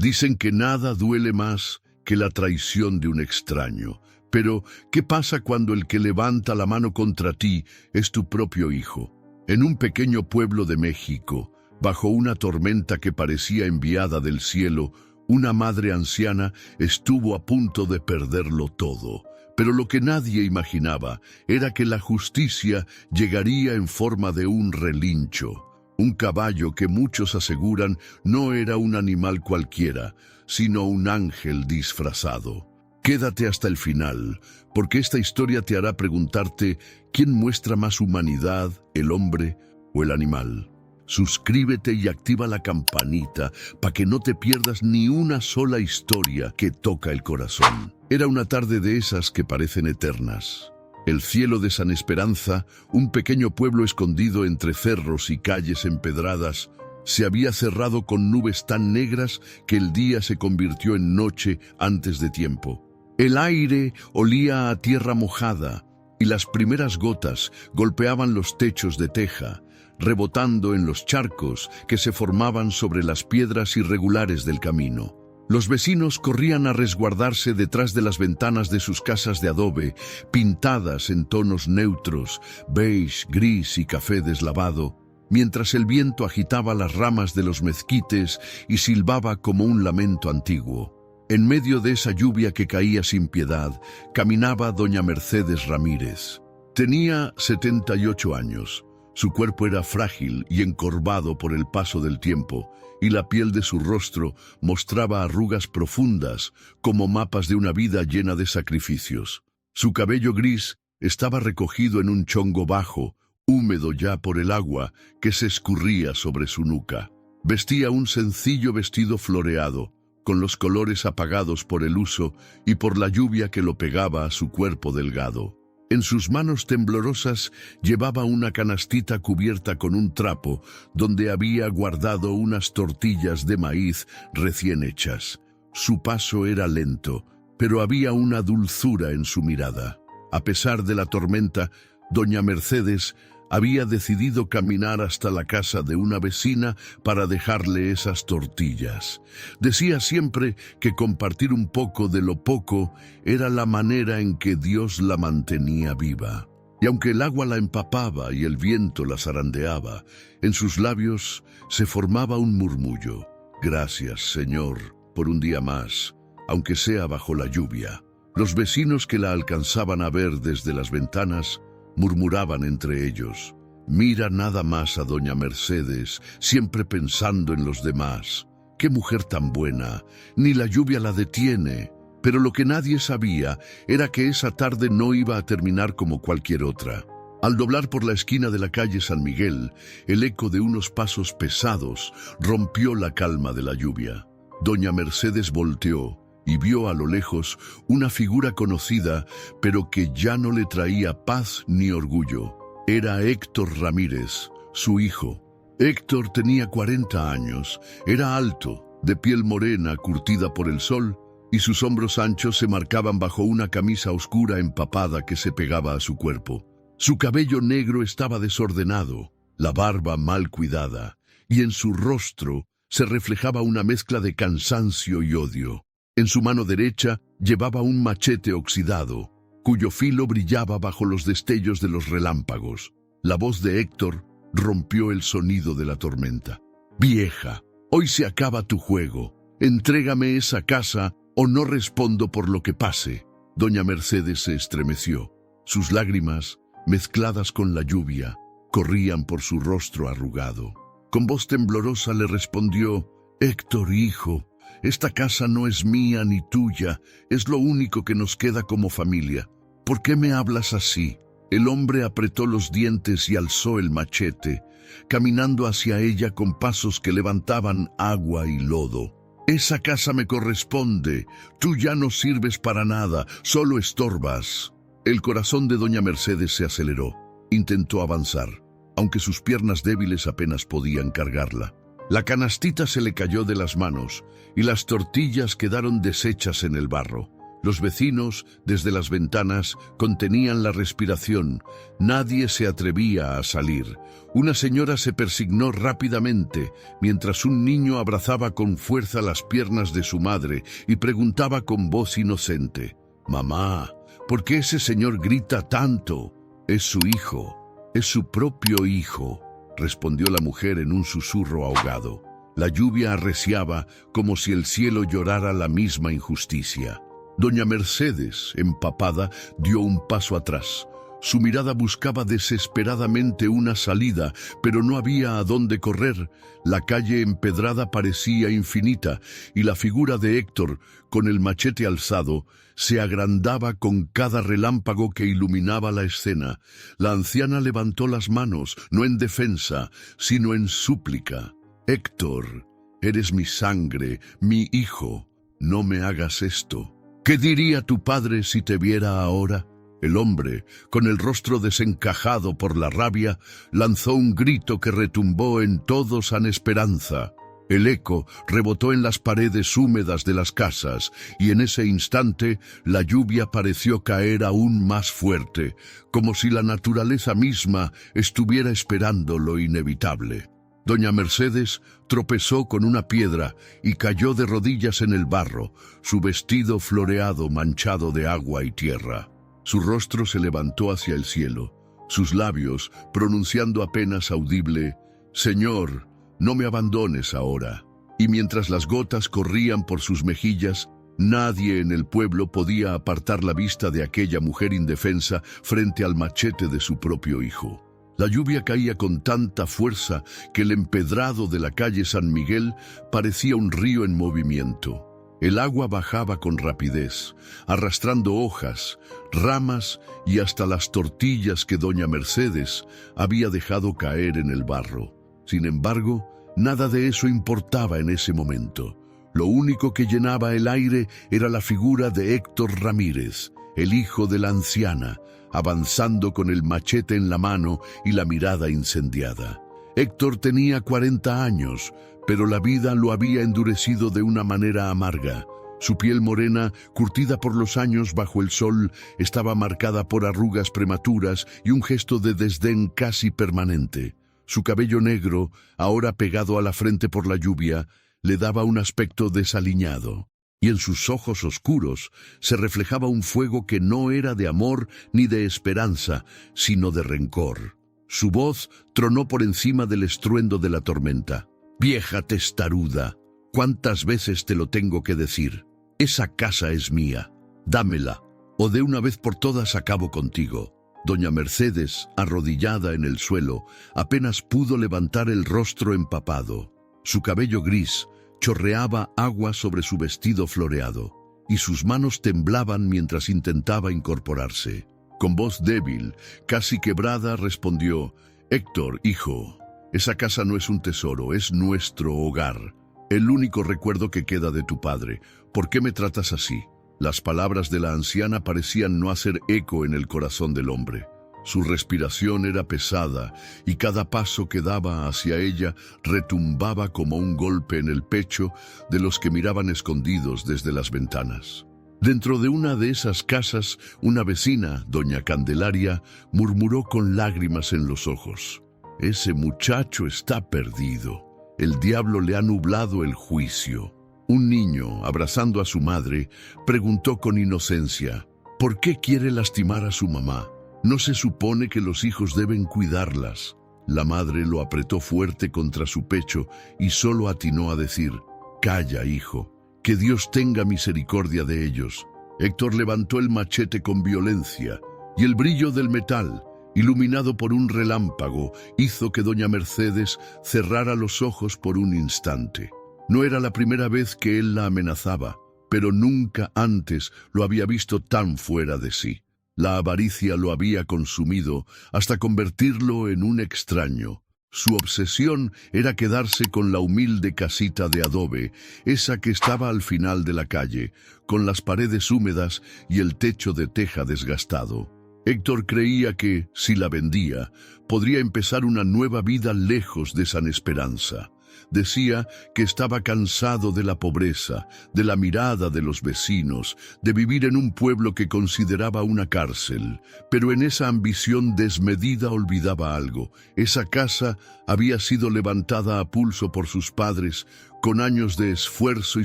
Dicen que nada duele más que la traición de un extraño. Pero, ¿qué pasa cuando el que levanta la mano contra ti es tu propio hijo? En un pequeño pueblo de México, bajo una tormenta que parecía enviada del cielo, una madre anciana estuvo a punto de perderlo todo. Pero lo que nadie imaginaba era que la justicia llegaría en forma de un relincho. Un caballo que muchos aseguran no era un animal cualquiera, sino un ángel disfrazado. Quédate hasta el final, porque esta historia te hará preguntarte quién muestra más humanidad, el hombre o el animal. Suscríbete y activa la campanita para que no te pierdas ni una sola historia que toca el corazón. Era una tarde de esas que parecen eternas. El cielo de San Esperanza, un pequeño pueblo escondido entre cerros y calles empedradas, se había cerrado con nubes tan negras que el día se convirtió en noche antes de tiempo. El aire olía a tierra mojada y las primeras gotas golpeaban los techos de teja, rebotando en los charcos que se formaban sobre las piedras irregulares del camino. Los vecinos corrían a resguardarse detrás de las ventanas de sus casas de adobe, pintadas en tonos neutros, beige, gris y café deslavado, mientras el viento agitaba las ramas de los mezquites y silbaba como un lamento antiguo. En medio de esa lluvia que caía sin piedad, caminaba doña Mercedes Ramírez. Tenía 78 años. Su cuerpo era frágil y encorvado por el paso del tiempo, y la piel de su rostro mostraba arrugas profundas, como mapas de una vida llena de sacrificios. Su cabello gris estaba recogido en un chongo bajo, húmedo ya por el agua que se escurría sobre su nuca. Vestía un sencillo vestido floreado, con los colores apagados por el uso y por la lluvia que lo pegaba a su cuerpo delgado. En sus manos temblorosas llevaba una canastita cubierta con un trapo donde había guardado unas tortillas de maíz recién hechas. Su paso era lento, pero había una dulzura en su mirada. A pesar de la tormenta, doña Mercedes había decidido caminar hasta la casa de una vecina para dejarle esas tortillas. Decía siempre que compartir un poco de lo poco era la manera en que Dios la mantenía viva. Y aunque el agua la empapaba y el viento la zarandeaba, en sus labios se formaba un murmullo. Gracias, Señor, por un día más, aunque sea bajo la lluvia. Los vecinos que la alcanzaban a ver desde las ventanas murmuraban entre ellos: mira nada más a doña Mercedes, siempre pensando en los demás. ¡Qué mujer tan buena! Ni la lluvia la detiene. Pero lo que nadie sabía era que esa tarde no iba a terminar como cualquier otra. Al doblar por la esquina de la calle San Miguel, el eco de unos pasos pesados rompió la calma de la lluvia. Doña Mercedes volteó y vio a lo lejos una figura conocida, pero que ya no le traía paz ni orgullo. Era Héctor Ramírez, su hijo. Héctor tenía 40 años, era alto, de piel morena curtida por el sol, y sus hombros anchos se marcaban bajo una camisa oscura empapada que se pegaba a su cuerpo. Su cabello negro estaba desordenado, la barba mal cuidada, y en su rostro se reflejaba una mezcla de cansancio y odio. En su mano derecha llevaba un machete oxidado, cuyo filo brillaba bajo los destellos de los relámpagos. La voz de Héctor rompió el sonido de la tormenta. Vieja, hoy se acaba tu juego. Entrégame esa casa o no respondo por lo que pase. Doña Mercedes se estremeció. Sus lágrimas, mezcladas con la lluvia, corrían por su rostro arrugado. Con voz temblorosa le respondió: Héctor, hijo, esta casa no es mía ni tuya, es lo único que nos queda como familia. ¿Por qué me hablas así? El hombre apretó los dientes y alzó el machete, caminando hacia ella con pasos que levantaban agua y lodo. Esa casa me corresponde, tú ya no sirves para nada, solo estorbas. El corazón de doña Mercedes se aceleró. Intentó avanzar, aunque sus piernas débiles apenas podían cargarla. La canastita se le cayó de las manos y las tortillas quedaron deshechas en el barro. Los vecinos, desde las ventanas, contenían la respiración. Nadie se atrevía a salir. Una señora se persignó rápidamente, mientras un niño abrazaba con fuerza las piernas de su madre y preguntaba con voz inocente: «Mamá, ¿por qué ese señor grita tanto?» «Es su hijo, es su propio hijo», respondió la mujer en un susurro ahogado. La lluvia arreciaba como si el cielo llorara la misma injusticia. Doña Mercedes, empapada, dio un paso atrás. Su mirada buscaba desesperadamente una salida, pero no había a dónde correr. La calle empedrada parecía infinita, y la figura de Héctor, con el machete alzado, se agrandaba con cada relámpago que iluminaba la escena. La anciana levantó las manos, no en defensa, sino en súplica. «Héctor, eres mi sangre, mi hijo, no me hagas esto». «¿Qué diría tu padre si te viera ahora?» El hombre, con el rostro desencajado por la rabia, lanzó un grito que retumbó en todo San Esperanza. El eco rebotó en las paredes húmedas de las casas, y en ese instante la lluvia pareció caer aún más fuerte, como si la naturaleza misma estuviera esperando lo inevitable. Doña Mercedes tropezó con una piedra y cayó de rodillas en el barro, su vestido floreado manchado de agua y tierra. Su rostro se levantó hacia el cielo, sus labios pronunciando apenas audible: «Señor, no me abandones ahora». Y mientras las gotas corrían por sus mejillas, nadie en el pueblo podía apartar la vista de aquella mujer indefensa frente al machete de su propio hijo. La lluvia caía con tanta fuerza que el empedrado de la calle San Miguel parecía un río en movimiento. El agua bajaba con rapidez, arrastrando hojas, ramas y hasta las tortillas que doña Mercedes había dejado caer en el barro. Sin embargo, nada de eso importaba en ese momento. Lo único que llenaba el aire era la figura de Héctor Ramírez, el hijo de la anciana, avanzando con el machete en la mano y la mirada incendiada. Héctor tenía 40 años, pero la vida lo había endurecido de una manera amarga. Su piel morena, curtida por los años bajo el sol, estaba marcada por arrugas prematuras y un gesto de desdén casi permanente. Su cabello negro, ahora pegado a la frente por la lluvia, le daba un aspecto desaliñado. Y en sus ojos oscuros se reflejaba un fuego que no era de amor ni de esperanza, sino de rencor. Su voz tronó por encima del estruendo de la tormenta. «Vieja testaruda, ¿cuántas veces te lo tengo que decir? Esa casa es mía, dámela, o de una vez por todas acabo contigo». Doña Mercedes, arrodillada en el suelo, apenas pudo levantar el rostro empapado. Su cabello gris chorreaba agua sobre su vestido floreado, y sus manos temblaban mientras intentaba incorporarse. Con voz débil, casi quebrada, respondió: «Héctor, hijo, esa casa no es un tesoro, es nuestro hogar. El único recuerdo que queda de tu padre. ¿Por qué me tratas así?». Las palabras de la anciana parecían no hacer eco en el corazón del hombre. Su respiración era pesada y cada paso que daba hacia ella retumbaba como un golpe en el pecho de los que miraban escondidos desde las ventanas. Dentro de una de esas casas, una vecina, doña Candelaria, murmuró con lágrimas en los ojos: «Ese muchacho está perdido. El diablo le ha nublado el juicio». Un niño, abrazando a su madre, preguntó con inocencia: «¿Por qué quiere lastimar a su mamá? ¿No se supone que los hijos deben cuidarlas?». La madre lo apretó fuerte contra su pecho y solo atinó a decir: «Calla, hijo, que Dios tenga misericordia de ellos». Héctor levantó el machete con violencia, y el brillo del metal, iluminado por un relámpago, hizo que doña Mercedes cerrara los ojos por un instante. No era la primera vez que él la amenazaba, pero nunca antes lo había visto tan fuera de sí. La avaricia lo había consumido hasta convertirlo en un extraño. Su obsesión era quedarse con la humilde casita de adobe, esa que estaba al final de la calle, con las paredes húmedas y el techo de teja desgastado. Héctor creía que, si la vendía, podría empezar una nueva vida lejos de San Esperanza. Decía que estaba cansado de la pobreza, de la mirada de los vecinos, de vivir en un pueblo que consideraba una cárcel. Pero en esa ambición desmedida olvidaba algo. Esa casa había sido levantada a pulso por sus padres, con años de esfuerzo y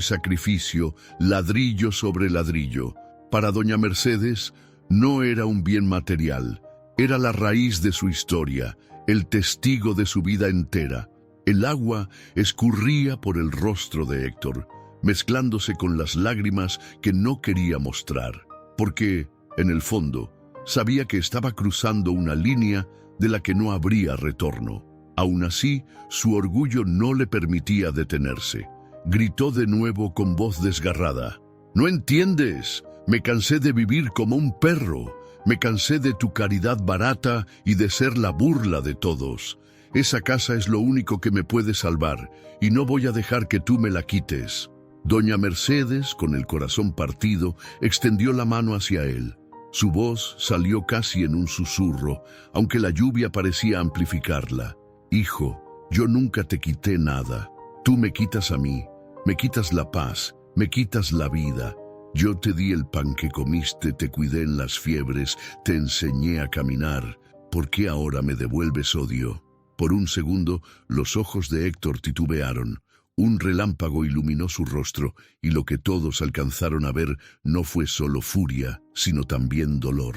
sacrificio, ladrillo sobre ladrillo. Para doña Mercedes no era un bien material, era la raíz de su historia, el testigo de su vida entera. El agua escurría por el rostro de Héctor, mezclándose con las lágrimas que no quería mostrar, porque, en el fondo, sabía que estaba cruzando una línea de la que no habría retorno. Aún así, su orgullo no le permitía detenerse. Gritó de nuevo con voz desgarrada: «¿No entiendes? Me cansé de vivir como un perro. Me cansé de tu caridad barata y de ser la burla de todos. Esa casa es lo único que me puede salvar, y no voy a dejar que tú me la quites». Doña Mercedes, con el corazón partido, extendió la mano hacia él. Su voz salió casi en un susurro, aunque la lluvia parecía amplificarla. «Hijo, yo nunca te quité nada. Tú me quitas a mí, me quitas la paz, me quitas la vida. Yo te di el pan que comiste, te cuidé en las fiebres, te enseñé a caminar. ¿Por qué ahora me devuelves odio?». Por un segundo, los ojos de Héctor titubearon. Un relámpago iluminó su rostro, y lo que todos alcanzaron a ver no fue solo furia, sino también dolor.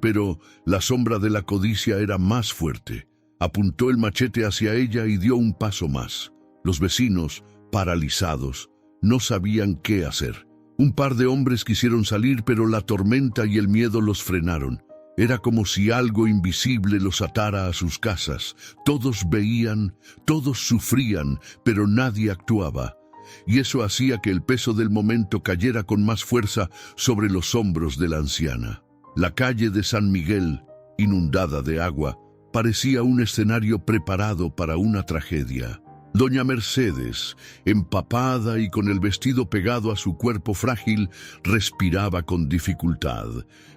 Pero la sombra de la codicia era más fuerte. Apuntó el machete hacia ella y dio un paso más. Los vecinos, paralizados, no sabían qué hacer. Un par de hombres quisieron salir, pero la tormenta y el miedo los frenaron. Era como si algo invisible los atara a sus casas. Todos veían, todos sufrían, pero nadie actuaba. Y eso hacía que el peso del momento cayera con más fuerza sobre los hombros de la anciana. La calle de San Miguel, inundada de agua, parecía un escenario preparado para una tragedia. Doña Mercedes, empapada y con el vestido pegado a su cuerpo frágil, respiraba con dificultad,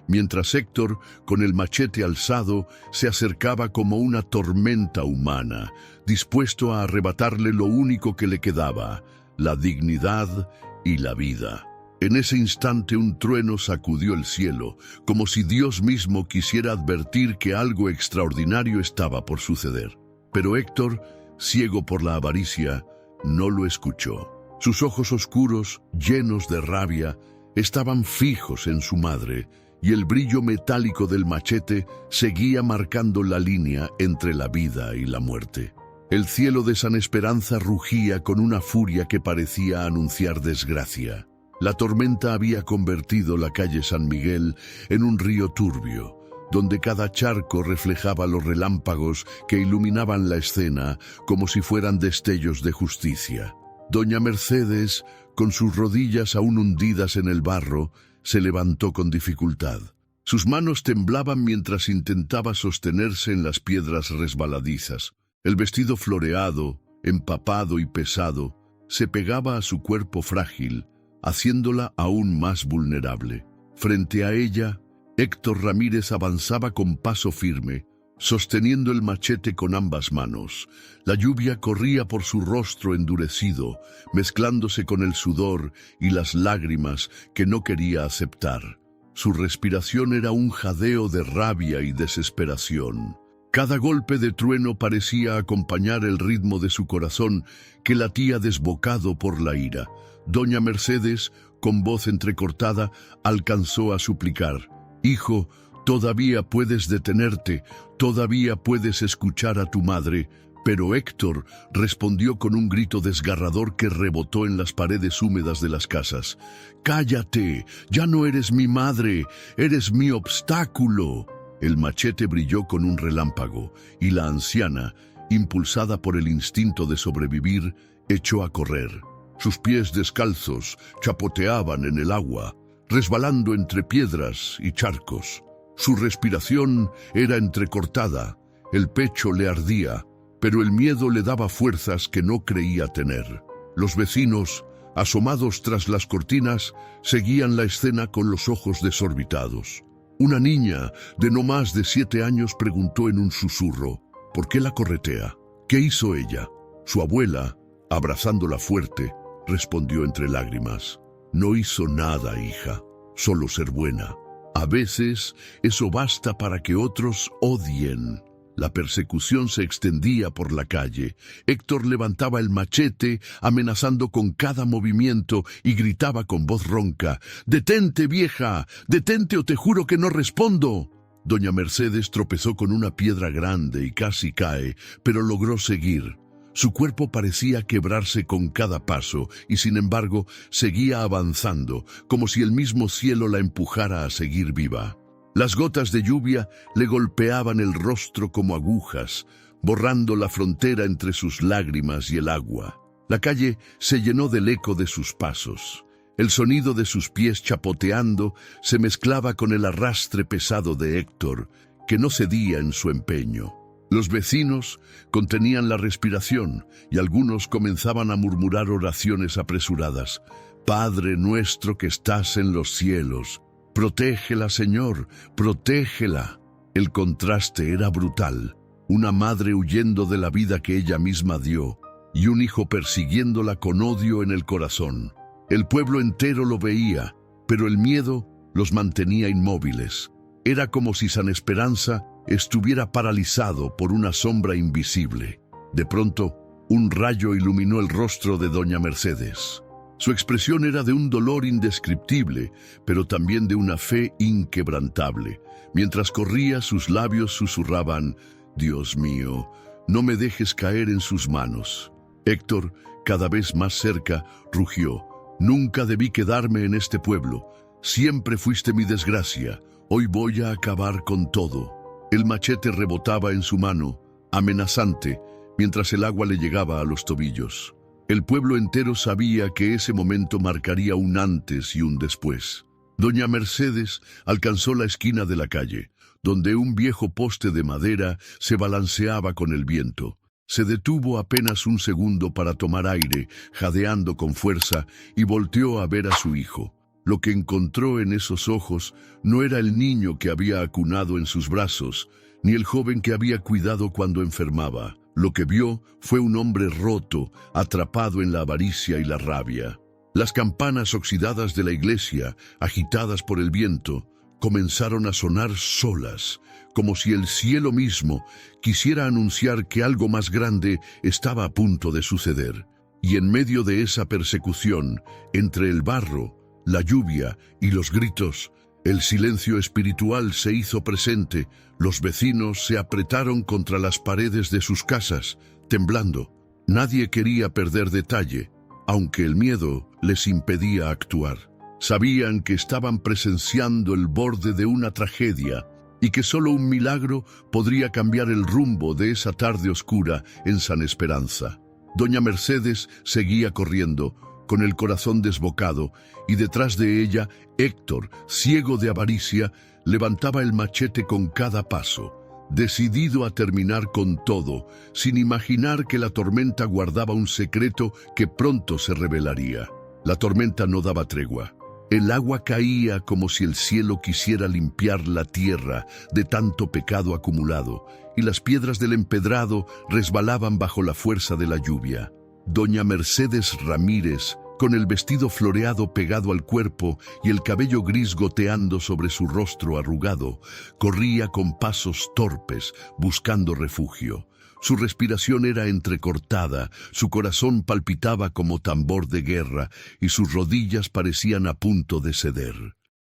mientras Héctor, con el machete alzado, se acercaba como una tormenta humana, dispuesto a arrebatarle lo único que le quedaba, la dignidad y la vida. En ese instante un trueno sacudió el cielo, como si Dios mismo quisiera advertir que algo extraordinario estaba por suceder. Pero Héctor, ciego por la avaricia, no lo escuchó. Sus ojos oscuros, llenos de rabia, estaban fijos en su madre, y el brillo metálico del machete seguía marcando la línea entre la vida y la muerte. El cielo de San Esperanza rugía con una furia que parecía anunciar desgracia. La tormenta había convertido la calle San Miguel en un río turbio, donde cada charco reflejaba los relámpagos que iluminaban la escena como si fueran destellos de justicia. Doña Mercedes, con sus rodillas aún hundidas en el barro, se levantó con dificultad. Sus manos temblaban mientras intentaba sostenerse en las piedras resbaladizas. El vestido floreado, empapado y pesado, se pegaba a su cuerpo frágil, haciéndola aún más vulnerable. Frente a ella, Héctor Ramírez avanzaba con paso firme, sosteniendo el machete con ambas manos. La lluvia corría por su rostro endurecido, mezclándose con el sudor y las lágrimas que no quería aceptar. Su respiración era un jadeo de rabia y desesperación. Cada golpe de trueno parecía acompañar el ritmo de su corazón, que latía desbocado por la ira. Doña Mercedes, con voz entrecortada, alcanzó a suplicar: «Hijo, todavía puedes detenerte, todavía puedes escuchar a tu madre». Pero Héctor respondió con un grito desgarrador que rebotó en las paredes húmedas de las casas: «¡Cállate! Ya no eres mi madre, eres mi obstáculo». El machete brilló con un relámpago, y la anciana, impulsada por el instinto de sobrevivir, echó a correr. Sus pies descalzos chapoteaban en el agua, resbalando entre piedras y charcos. Su respiración era entrecortada, el pecho le ardía, pero el miedo le daba fuerzas que no creía tener. Los vecinos, asomados tras las cortinas, seguían la escena con los ojos desorbitados. Una niña de no más de 7 años preguntó en un susurro: «¿Por qué la corretea? ¿Qué hizo ella?». Su abuela, Abrazándola fuerte, respondió entre lágrimas: «No hizo nada, hija, solo ser buena. A veces eso basta para que otros odien». La persecución se extendía por la calle. Héctor levantaba el machete, amenazando con cada movimiento, y gritaba con voz ronca: «¡Detente, vieja! ¡Detente o te juro que no respondo!». Doña Mercedes tropezó con una piedra grande y casi cae, pero logró seguir. Su cuerpo parecía quebrarse con cada paso y, sin embargo, seguía avanzando, como si el mismo cielo la empujara a seguir viva. Las gotas de lluvia le golpeaban el rostro como agujas, borrando la frontera entre sus lágrimas y el agua. La calle se llenó del eco de sus pasos. El sonido de sus pies chapoteando se mezclaba con el arrastre pesado de Héctor, que no cedía en su empeño. Los vecinos contenían la respiración y algunos comenzaban a murmurar oraciones apresuradas. «Padre nuestro que estás en los cielos, protégela, Señor, protégela». El contraste era brutal. Una madre huyendo de la vida que ella misma dio y un hijo persiguiéndola con odio en el corazón. El pueblo entero lo veía, pero el miedo los mantenía inmóviles. Era como si San Esperanza estuviera paralizado por una sombra invisible. De pronto, un rayo iluminó el rostro de doña Mercedes. Su expresión era de un dolor indescriptible, pero también de una fe inquebrantable. Mientras corría, sus labios susurraban: «Dios mío, no me dejes caer en sus manos». Héctor, cada vez más cerca, rugió: «Nunca debí quedarme en este pueblo. Siempre fuiste mi desgracia. Hoy voy a acabar con todo». El machete rebotaba en su mano, amenazante, mientras el agua le llegaba a los tobillos. El pueblo entero sabía que ese momento marcaría un antes y un después. Doña Mercedes alcanzó la esquina de la calle, donde un viejo poste de madera se balanceaba con el viento. Se detuvo apenas un segundo para tomar aire, jadeando con fuerza, y volteó a ver a su hijo. Lo que encontró en esos ojos no era el niño que había acunado en sus brazos, ni el joven que había cuidado cuando enfermaba. Lo que vio fue un hombre roto, atrapado en la avaricia y la rabia. Las campanas oxidadas de la iglesia, agitadas por el viento, comenzaron a sonar solas, como si el cielo mismo quisiera anunciar que algo más grande estaba a punto de suceder. Y en medio de esa persecución, entre el barro, la lluvia y los gritos, el silencio espiritual se hizo presente. Los vecinos se apretaron contra las paredes de sus casas, temblando. Nadie quería perder detalle, aunque el miedo les impedía actuar. Sabían que estaban presenciando el borde de una tragedia y que solo un milagro podría cambiar el rumbo de esa tarde oscura en San Esperanza. Doña Mercedes seguía corriendo, con el corazón desbocado, y detrás de ella, Héctor, ciego de avaricia, levantaba el machete con cada paso, decidido a terminar con todo, sin imaginar que la tormenta guardaba un secreto que pronto se revelaría. La tormenta no daba tregua. El agua caía como si el cielo quisiera limpiar la tierra de tanto pecado acumulado, y las piedras del empedrado resbalaban bajo la fuerza de la lluvia. Doña Mercedes Ramírez, con el vestido floreado pegado al cuerpo y el cabello gris goteando sobre su rostro arrugado, corría con pasos torpes, buscando refugio. Su respiración era entrecortada, su corazón palpitaba como tambor de guerra y sus rodillas parecían a punto de ceder.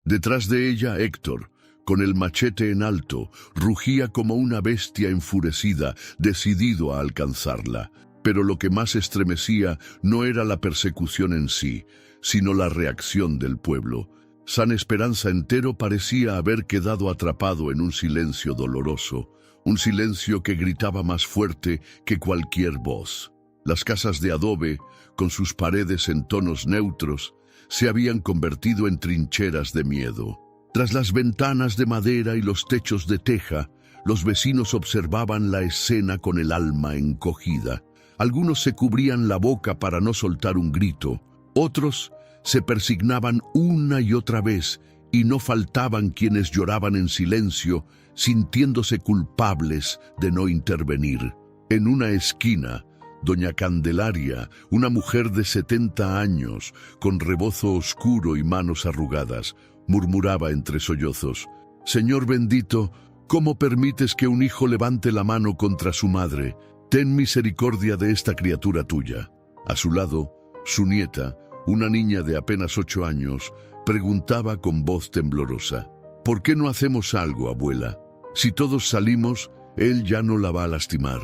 Detrás de ella, Héctor, con el machete en alto, rugía como una bestia enfurecida, decidido a alcanzarla. Pero lo que más estremecía no era la persecución en sí, sino la reacción del pueblo. San Esperanza entero parecía haber quedado atrapado en un silencio doloroso, un silencio que gritaba más fuerte que cualquier voz. Las casas de adobe, con sus paredes en tonos neutros, se habían convertido en trincheras de miedo. Tras las ventanas de madera y los techos de teja, los vecinos observaban la escena con el alma encogida. Algunos se cubrían la boca para no soltar un grito, otros se persignaban una y otra vez, y no faltaban quienes lloraban en silencio, sintiéndose culpables de no intervenir. En una esquina, Doña Candelaria, una mujer de 70 años, con rebozo oscuro y manos arrugadas, murmuraba entre sollozos: «Señor bendito, ¿cómo permites que un hijo levante la mano contra su madre? Ten misericordia de esta criatura tuya». A su lado, su nieta, una niña de apenas 8 años, preguntaba con voz temblorosa: «¿Por qué no hacemos algo, abuela? Si todos salimos, él ya no la va a lastimar».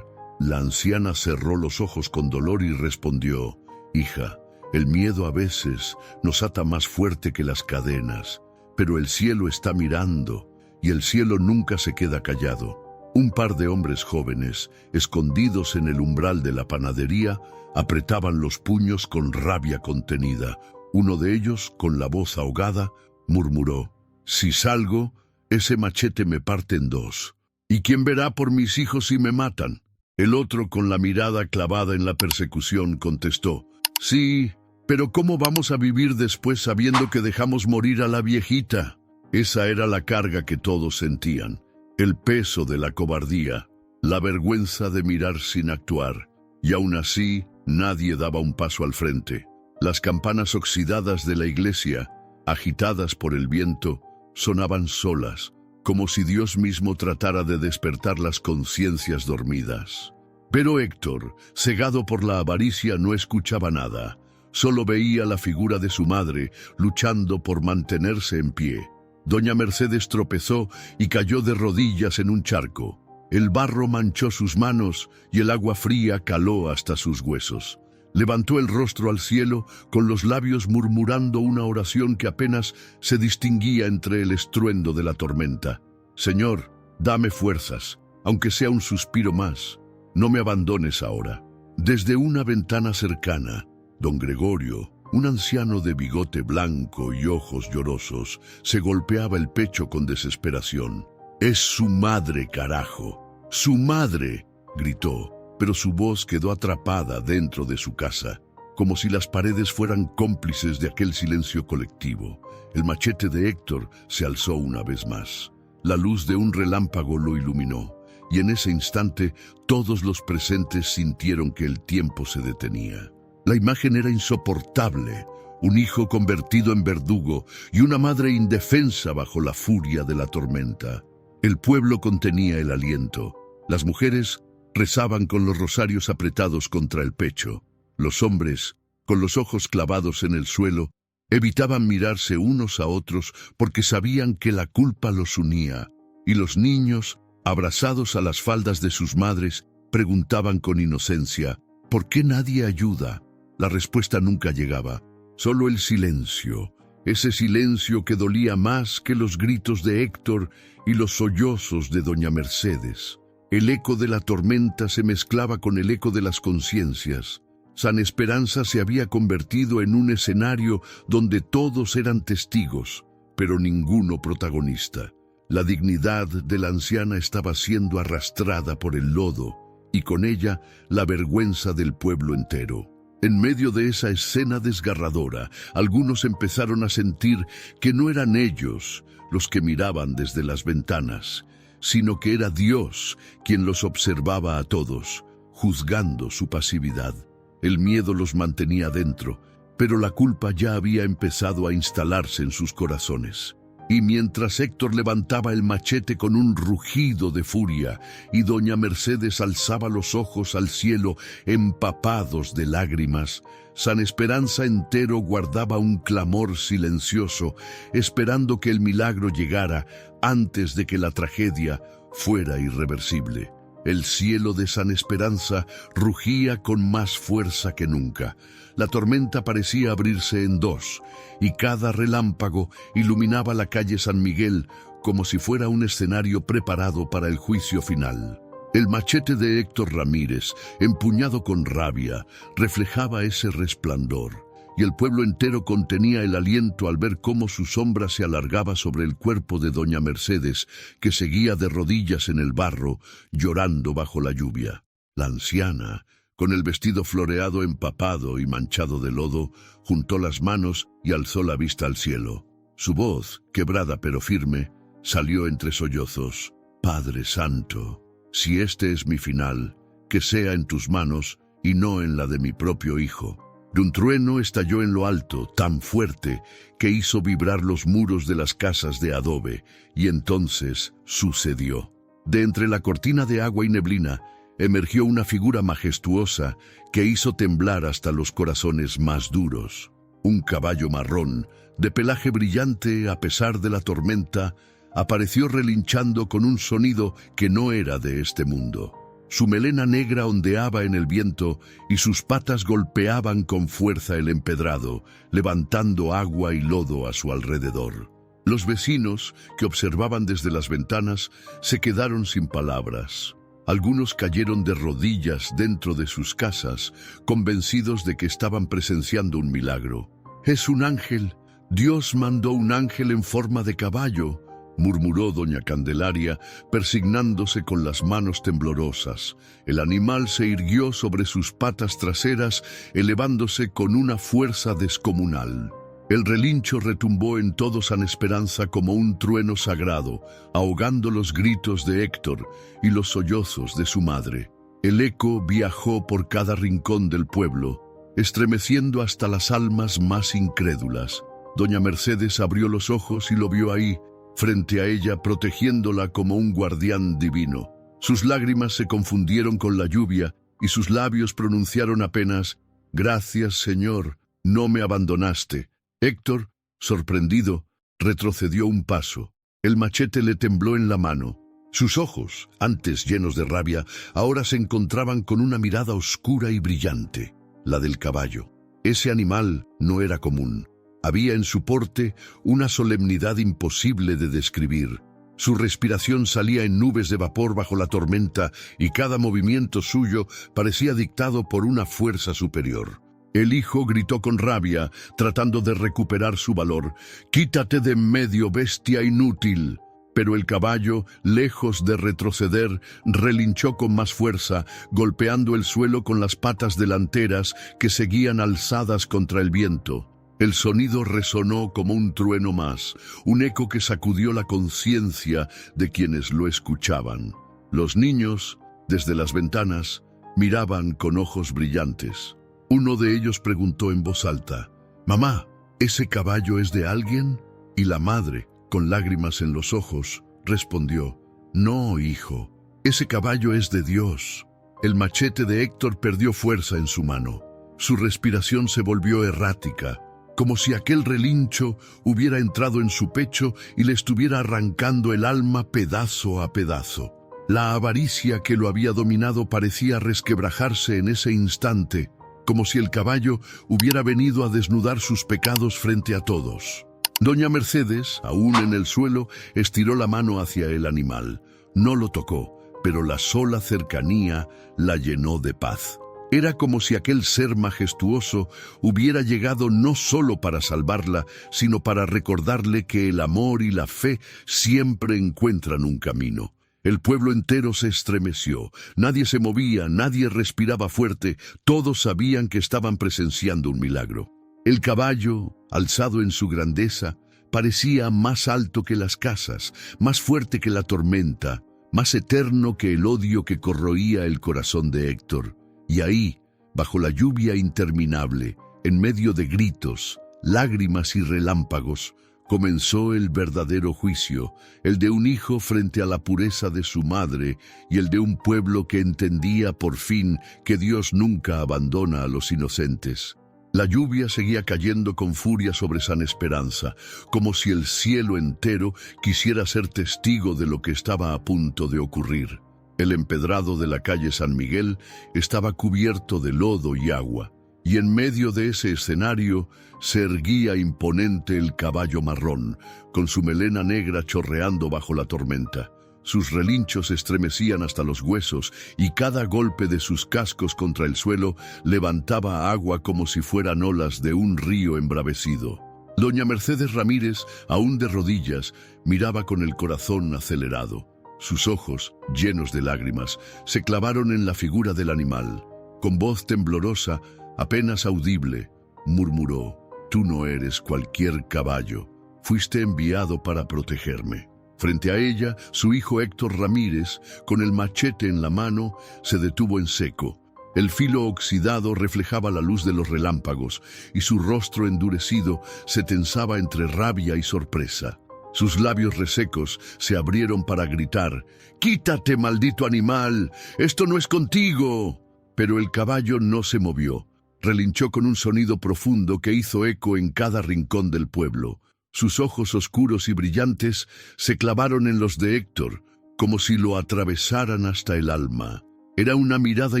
La anciana cerró los ojos con dolor y respondió: «Hija, el miedo a veces nos ata más fuerte que las cadenas, pero el cielo está mirando y el cielo nunca se queda callado». Un par de hombres jóvenes, escondidos en el umbral de la panadería, apretaban los puños con rabia contenida. Uno de ellos, con la voz ahogada, murmuró: «Si salgo, ese machete me parte en dos. ¿Y quién verá por mis hijos si me matan?». El otro, con la mirada clavada en la persecución, contestó: «Sí, pero ¿cómo vamos a vivir después sabiendo que dejamos morir a la viejita?». Esa era la carga que todos sentían, el peso de la cobardía, la vergüenza de mirar sin actuar, y aún así nadie daba un paso al frente. Las campanas oxidadas de la iglesia, agitadas por el viento, sonaban solas, como si Dios mismo tratara de despertar las conciencias dormidas. Pero Héctor, cegado por la avaricia, no escuchaba nada. Solo veía la figura de su madre luchando por mantenerse en pie. Doña Mercedes tropezó y cayó de rodillas en un charco. El barro manchó sus manos y el agua fría caló hasta sus huesos. Levantó el rostro al cielo, con los labios murmurando una oración que apenas se distinguía entre el estruendo de la tormenta. «Señor, dame fuerzas, aunque sea un suspiro más. No me abandones ahora». Desde una ventana cercana, don Gregorio, un anciano de bigote blanco y ojos llorosos, se golpeaba el pecho con desesperación. «Es su madre, carajo, su madre», gritó, pero su voz quedó atrapada dentro de su casa, como si las paredes fueran cómplices de aquel silencio colectivo. El machete de Héctor se alzó una vez más. La luz de un relámpago lo iluminó, y en ese instante todos los presentes sintieron que el tiempo se detenía. La imagen era insoportable: un hijo convertido en verdugo y una madre indefensa bajo la furia de la tormenta. El pueblo contenía el aliento. Las mujeres rezaban con los rosarios apretados contra el pecho. Los hombres, con los ojos clavados en el suelo, evitaban mirarse unos a otros porque sabían que la culpa los unía, y los niños, abrazados a las faldas de sus madres, preguntaban con inocencia: «¿Por qué nadie ayuda?». La respuesta nunca llegaba, solo el silencio, ese silencio que dolía más que los gritos de Héctor y los sollozos de doña Mercedes. El eco de la tormenta se mezclaba con el eco de las conciencias. San Esperanza se había convertido en un escenario donde todos eran testigos, pero ninguno protagonista. La dignidad de la anciana estaba siendo arrastrada por el lodo, y con ella la vergüenza del pueblo entero. En medio de esa escena desgarradora, algunos empezaron a sentir que no eran ellos los que miraban desde las ventanas, sino que era Dios quien los observaba a todos, juzgando su pasividad. El miedo los mantenía dentro, pero la culpa ya había empezado a instalarse en sus corazones. Y mientras Héctor levantaba el machete con un rugido de furia y doña Mercedes alzaba los ojos al cielo empapados de lágrimas, San Esperanza entero guardaba un clamor silencioso, esperando que el milagro llegara antes de que la tragedia fuera irreversible. El cielo de San Esperanza rugía con más fuerza que nunca. La tormenta parecía abrirse en dos, y cada relámpago iluminaba la calle San Miguel como si fuera un escenario preparado para el juicio final. El machete de Héctor Ramírez, empuñado con rabia, reflejaba ese resplandor, y el pueblo entero contenía el aliento al ver cómo su sombra se alargaba sobre el cuerpo de doña Mercedes, que seguía de rodillas en el barro, llorando bajo la lluvia. La anciana, con el vestido floreado empapado y manchado de lodo, juntó las manos y alzó la vista al cielo. Su voz, quebrada pero firme, salió entre sollozos: «Padre Santo, si este es mi final, que sea en tus manos y no en la de mi propio hijo. Un trueno estalló en lo alto, tan fuerte, que hizo vibrar los muros de las casas de adobe, y entonces sucedió. De entre la cortina de agua y neblina, emergió una figura majestuosa que hizo temblar hasta los corazones más duros. Un caballo marrón, de pelaje brillante a pesar de la tormenta, apareció relinchando con un sonido que no era de este mundo. Su melena negra ondeaba en el viento y sus patas golpeaban con fuerza el empedrado, levantando agua y lodo a su alrededor. Los vecinos, que observaban desde las ventanas, se quedaron sin palabras. Algunos cayeron de rodillas dentro de sus casas, convencidos de que estaban presenciando un milagro. «Es un ángel. Dios mandó un ángel en forma de caballo», murmuró doña Candelaria, persignándose con las manos temblorosas. El animal se irguió sobre sus patas traseras, elevándose con una fuerza descomunal. El relincho retumbó en todo San Esperanza como un trueno sagrado, ahogando los gritos de Héctor y los sollozos de su madre. El eco viajó por cada rincón del pueblo, estremeciendo hasta las almas más incrédulas. Doña Mercedes abrió los ojos y lo vio ahí, frente a ella, protegiéndola como un guardián divino. Sus lágrimas se confundieron con la lluvia y sus labios pronunciaron apenas: «Gracias, Señor, no me abandonaste». Héctor, sorprendido, retrocedió un paso. El machete le tembló en la mano. Sus ojos, antes llenos de rabia, ahora se encontraban con una mirada oscura y brillante, la del caballo. Ese animal no era común. Había en su porte una solemnidad imposible de describir. Su respiración salía en nubes de vapor bajo la tormenta y cada movimiento suyo parecía dictado por una fuerza superior. El hijo gritó con rabia, tratando de recuperar su valor: «¡Quítate de en medio, bestia inútil!». Pero el caballo, lejos de retroceder, relinchó con más fuerza, golpeando el suelo con las patas delanteras que seguían alzadas contra el viento. El sonido resonó como un trueno más, un eco que sacudió la conciencia de quienes lo escuchaban. Los niños, desde las ventanas, miraban con ojos brillantes. Uno de ellos preguntó en voz alta: «Mamá, ¿ese caballo es de alguien?». Y la madre, con lágrimas en los ojos, respondió: «No, hijo, ese caballo es de Dios». El machete de Héctor perdió fuerza en su mano. Su respiración se volvió errática, como si aquel relincho hubiera entrado en su pecho y le estuviera arrancando el alma pedazo a pedazo. La avaricia que lo había dominado parecía resquebrajarse en ese instante, como si el caballo hubiera venido a desnudar sus pecados frente a todos. Doña Mercedes, aún en el suelo, estiró la mano hacia el animal. No lo tocó, pero la sola cercanía la llenó de paz. Era como si aquel ser majestuoso hubiera llegado no solo para salvarla, sino para recordarle que el amor y la fe siempre encuentran un camino. El pueblo entero se estremeció. Nadie se movía, nadie respiraba fuerte. Todos sabían que estaban presenciando un milagro. El caballo, alzado en su grandeza, parecía más alto que las casas, más fuerte que la tormenta, más eterno que el odio que corroía el corazón de Héctor. Y ahí, bajo la lluvia interminable, en medio de gritos, lágrimas y relámpagos, comenzó el verdadero juicio, el de un hijo frente a la pureza de su madre y el de un pueblo que entendía por fin que Dios nunca abandona a los inocentes. La lluvia seguía cayendo con furia sobre San Esperanza, como si el cielo entero quisiera ser testigo de lo que estaba a punto de ocurrir. El empedrado de la calle San Miguel estaba cubierto de lodo y agua, y en medio de ese escenario se erguía imponente el caballo marrón, con su melena negra chorreando bajo la tormenta. Sus relinchos estremecían hasta los huesos y cada golpe de sus cascos contra el suelo levantaba agua como si fueran olas de un río embravecido. Doña Mercedes Ramírez, aún de rodillas, miraba con el corazón acelerado. Sus ojos, llenos de lágrimas, se clavaron en la figura del animal. Con voz temblorosa, apenas audible, murmuró: «Tú no eres cualquier caballo. Fuiste enviado para protegerme». Frente a ella, su hijo Héctor Ramírez, con el machete en la mano, se detuvo en seco. El filo oxidado reflejaba la luz de los relámpagos y su rostro endurecido se tensaba entre rabia y sorpresa. Sus labios resecos se abrieron para gritar: «¡Quítate, maldito animal! ¡Esto no es contigo!». Pero el caballo no se movió. Relinchó con un sonido profundo que hizo eco en cada rincón del pueblo. Sus ojos oscuros y brillantes se clavaron en los de Héctor, como si lo atravesaran hasta el alma. Era una mirada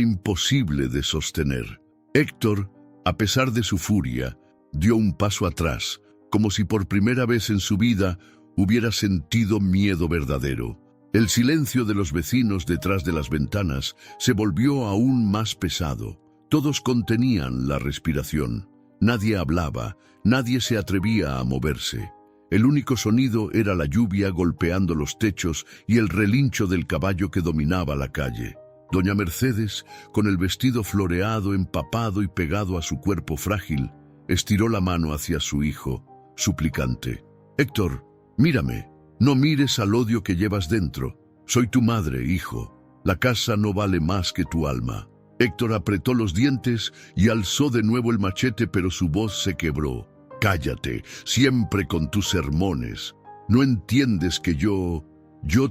imposible de sostener. Héctor, a pesar de su furia, dio un paso atrás, como si por primera vez en su vida hubiera sentido miedo verdadero. El silencio de los vecinos detrás de las ventanas se volvió aún más pesado. Todos contenían la respiración. Nadie hablaba, nadie se atrevía a moverse. El único sonido era la lluvia golpeando los techos y el relincho del caballo que dominaba la calle. Doña Mercedes, con el vestido floreado, empapado y pegado a su cuerpo frágil, estiró la mano hacia su hijo, suplicante. «Héctor, mírame, no mires al odio que llevas dentro. Soy tu madre, hijo. La casa no vale más que tu alma». Héctor apretó los dientes y alzó de nuevo el machete, pero su voz se quebró. «Cállate, siempre con tus sermones. ¿No entiendes que yo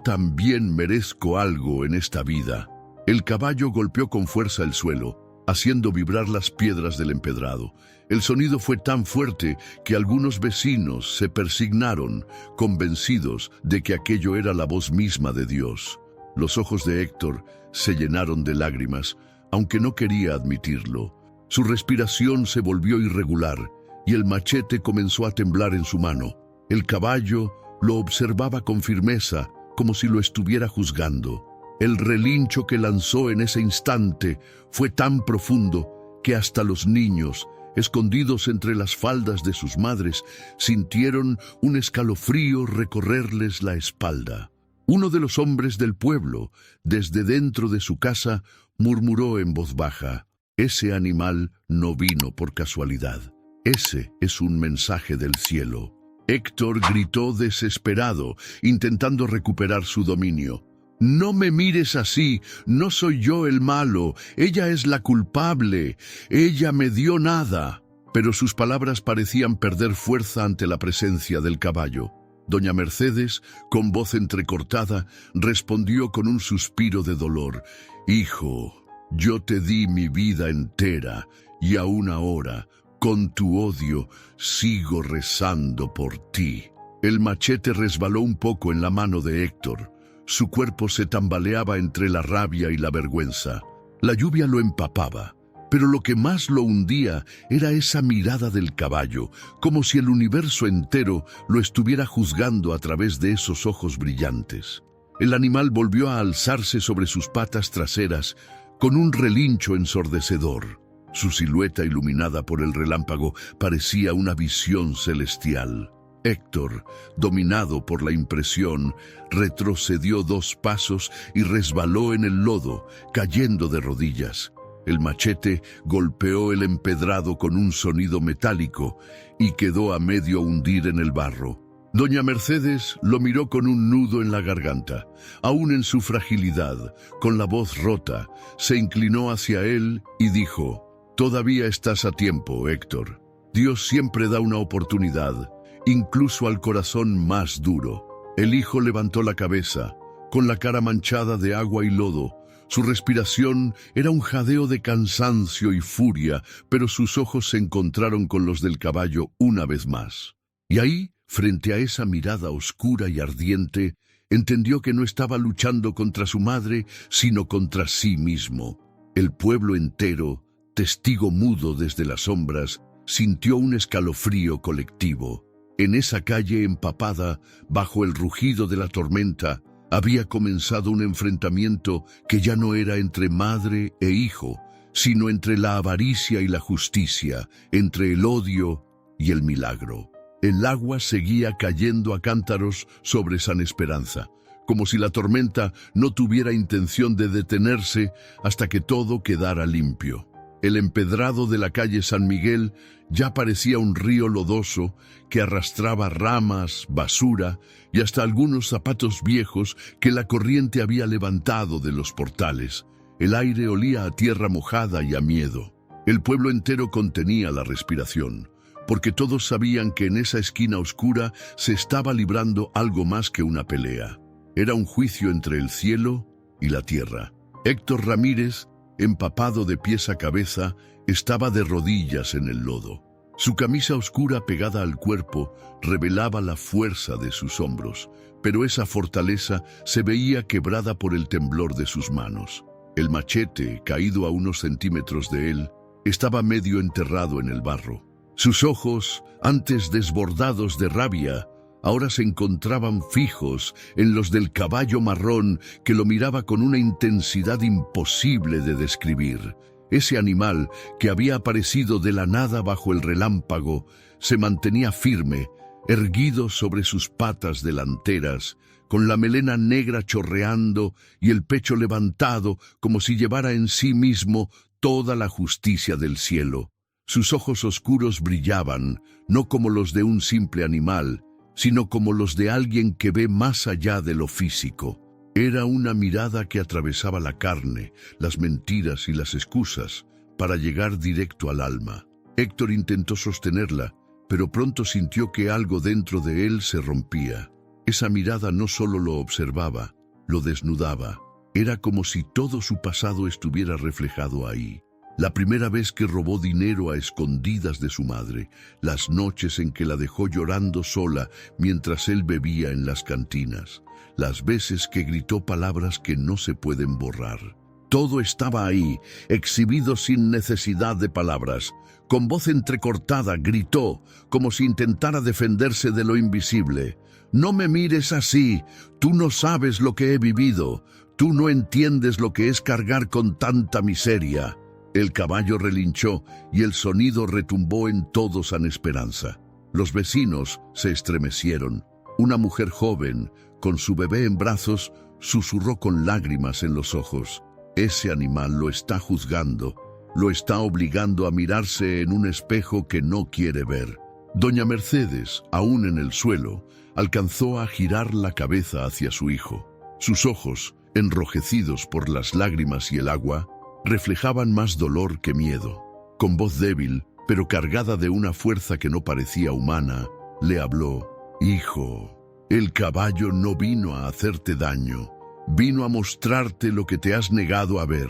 también merezco algo en esta vida?» El caballo golpeó con fuerza el suelo, haciendo vibrar las piedras del empedrado. El sonido fue tan fuerte que algunos vecinos se persignaron, convencidos de que aquello era la voz misma de Dios. Los ojos de Héctor se llenaron de lágrimas, aunque no quería admitirlo. Su respiración se volvió irregular y el machete comenzó a temblar en su mano. El caballo lo observaba con firmeza, como si lo estuviera juzgando. El relincho que lanzó en ese instante fue tan profundo que hasta los niños, escondidos entre las faldas de sus madres, sintieron un escalofrío recorrerles la espalda. Uno de los hombres del pueblo, desde dentro de su casa, murmuró en voz baja: «Ese animal no vino por casualidad. Ese es un mensaje del cielo». Héctor gritó desesperado, intentando recuperar su dominio. «No me mires así, no soy yo el malo, ella es la culpable, ella me dio nada». Pero sus palabras parecían perder fuerza ante la presencia del caballo. Doña Mercedes, con voz entrecortada, respondió con un suspiro de dolor: «Hijo, yo te di mi vida entera, y aún ahora, con tu odio, sigo rezando por ti». El machete resbaló un poco en la mano de Héctor. Su cuerpo se tambaleaba entre la rabia y la vergüenza. La lluvia lo empapaba, pero lo que más lo hundía era esa mirada del caballo, como si el universo entero lo estuviera juzgando a través de esos ojos brillantes. El animal volvió a alzarse sobre sus patas traseras con un relincho ensordecedor. Su silueta, iluminada por el relámpago, parecía una visión celestial. Héctor, dominado por la impresión, retrocedió 2 pasos y resbaló en el lodo, cayendo de rodillas. El machete golpeó el empedrado con un sonido metálico y quedó a medio hundir en el barro. Doña Mercedes lo miró con un nudo en la garganta. Aún en su fragilidad, con la voz rota, se inclinó hacia él y dijo: «Todavía estás a tiempo, Héctor. Dios siempre da una oportunidad, incluso al corazón más duro». El hijo levantó la cabeza, con la cara manchada de agua y lodo. Su respiración era un jadeo de cansancio y furia, pero sus ojos se encontraron con los del caballo una vez más. Y ahí, frente a esa mirada oscura y ardiente, entendió que no estaba luchando contra su madre, sino contra sí mismo. El pueblo entero, testigo mudo desde las sombras, sintió un escalofrío colectivo. En esa calle empapada, bajo el rugido de la tormenta, había comenzado un enfrentamiento que ya no era entre madre e hijo, sino entre la avaricia y la justicia, entre el odio y el milagro. El agua seguía cayendo a cántaros sobre San Esperanza, como si la tormenta no tuviera intención de detenerse hasta que todo quedara limpio. El empedrado de la calle San Miguel ya parecía un río lodoso que arrastraba ramas, basura y hasta algunos zapatos viejos que la corriente había levantado de los portales. El aire olía a tierra mojada y a miedo. El pueblo entero contenía la respiración, porque todos sabían que en esa esquina oscura se estaba librando algo más que una pelea. Era un juicio entre el cielo y la tierra. Héctor Ramírez, empapado de pies a cabeza, estaba de rodillas en el lodo. Su camisa oscura pegada al cuerpo revelaba la fuerza de sus hombros, pero esa fortaleza se veía quebrada por el temblor de sus manos. El machete, caído a unos centímetros de él, estaba medio enterrado en el barro. Sus ojos, antes desbordados de rabia, ahora se encontraban fijos en los del caballo marrón que lo miraba con una intensidad imposible de describir. Ese animal, que había aparecido de la nada bajo el relámpago, se mantenía firme, erguido sobre sus patas delanteras, con la melena negra chorreando y el pecho levantado como si llevara en sí mismo toda la justicia del cielo. Sus ojos oscuros brillaban, no como los de un simple animal, sino como los de alguien que ve más allá de lo físico. Era una mirada que atravesaba la carne, las mentiras y las excusas, para llegar directo al alma. Héctor intentó sostenerla, pero pronto sintió que algo dentro de él se rompía. Esa mirada no solo lo observaba, lo desnudaba. Era como si todo su pasado estuviera reflejado ahí. La primera vez que robó dinero a escondidas de su madre, las noches en que la dejó llorando sola mientras él bebía en las cantinas, las veces que gritó palabras que no se pueden borrar. Todo estaba ahí, exhibido sin necesidad de palabras. Con voz entrecortada gritó, como si intentara defenderse de lo invisible: «No me mires así, tú no sabes lo que he vivido, tú no entiendes lo que es cargar con tanta miseria». El caballo relinchó y el sonido retumbó en todo San Esperanza. Los vecinos se estremecieron. Una mujer joven, con su bebé en brazos, susurró con lágrimas en los ojos: «Ese animal lo está juzgando, lo está obligando a mirarse en un espejo que no quiere ver». Doña Mercedes, aún en el suelo, alcanzó a girar la cabeza hacia su hijo. Sus ojos, enrojecidos por las lágrimas y el agua, reflejaban más dolor que miedo. Con voz débil, pero cargada de una fuerza que no parecía humana, le habló: «Hijo, el caballo no vino a hacerte daño, vino a mostrarte lo que te has negado a ver,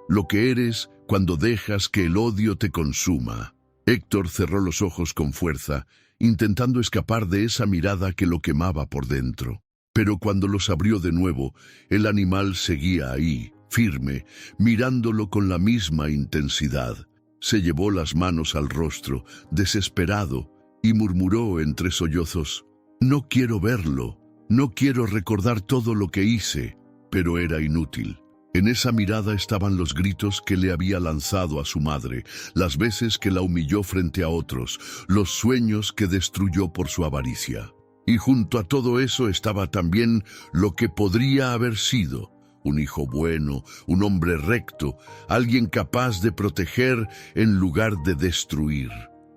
lo que eres cuando dejas que el odio te consuma». Héctor cerró los ojos con fuerza, intentando escapar de esa mirada que lo quemaba por dentro. Pero cuando los abrió de nuevo, el animal seguía ahí, firme, mirándolo con la misma intensidad. Se llevó las manos al rostro, desesperado, y murmuró entre sollozos: «No quiero verlo, no quiero recordar todo lo que hice». Pero era inútil. En esa mirada estaban los gritos que le había lanzado a su madre, las veces que la humilló frente a otros, los sueños que destruyó por su avaricia. Y junto a todo eso estaba también lo que podría haber sido: un hijo bueno, un hombre recto, alguien capaz de proteger en lugar de destruir.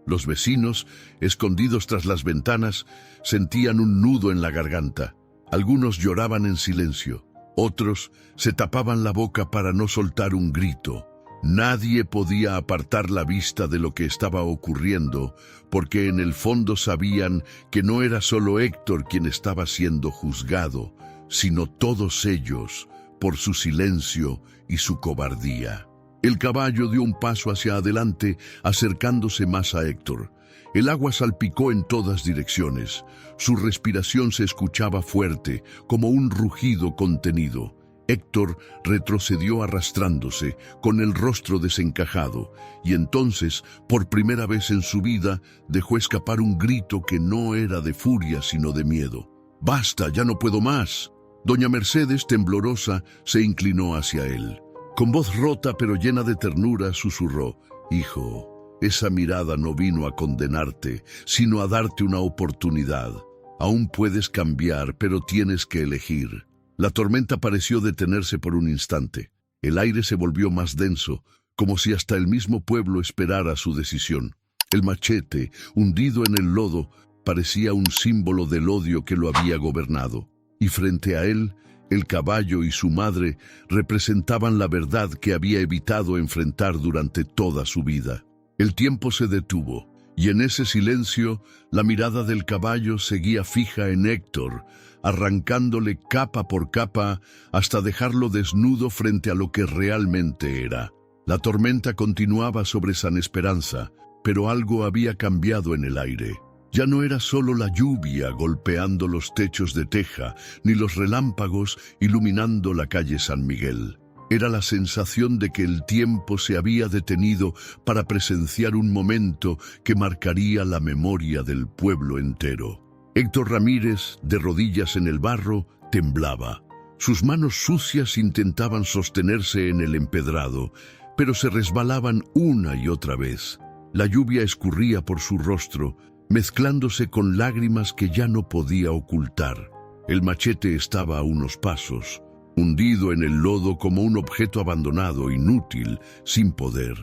Los vecinos, escondidos tras las ventanas, sentían un nudo en la garganta. Algunos lloraban en silencio, otros se tapaban la boca para no soltar un grito. Nadie podía apartar la vista de lo que estaba ocurriendo, porque en el fondo sabían que no era solo Héctor quien estaba siendo juzgado, sino todos ellos, por su silencio y su cobardía. El caballo dio un paso hacia adelante, acercándose más a Héctor. El agua salpicó en todas direcciones. Su respiración se escuchaba fuerte, como un rugido contenido. Héctor retrocedió arrastrándose, con el rostro desencajado, y entonces, por primera vez en su vida, dejó escapar un grito que no era de furia, sino de miedo. «¡Basta, ya no puedo más!». Doña Mercedes, temblorosa, se inclinó hacia él. Con voz rota pero llena de ternura, susurró: «Hijo, esa mirada no vino a condenarte, sino a darte una oportunidad. Aún puedes cambiar, pero tienes que elegir». La tormenta pareció detenerse por un instante. El aire se volvió más denso, como si hasta el mismo pueblo esperara su decisión. El machete, hundido en el lodo, parecía un símbolo del odio que lo había gobernado. Y frente a él, El caballo y su madre representaban la verdad que había evitado enfrentar durante toda su vida. El tiempo se detuvo, y en ese silencio la mirada del caballo seguía fija en Héctor, arrancándole capa por capa hasta dejarlo desnudo frente a lo que realmente era. La tormenta continuaba sobre San Esperanza, pero algo había cambiado en el aire. Ya no era solo la lluvia golpeando los techos de teja, ni los relámpagos iluminando la calle San Miguel. Era la sensación de que el tiempo se había detenido para presenciar un momento que marcaría la memoria del pueblo entero. Héctor Ramírez, de rodillas en el barro, temblaba. Sus manos sucias intentaban sostenerse en el empedrado, pero se resbalaban una y otra vez. La lluvia escurría por su rostro, mezclándose con lágrimas que ya no podía ocultar. El machete estaba a unos pasos, hundido en el lodo como un objeto abandonado, inútil, sin poder.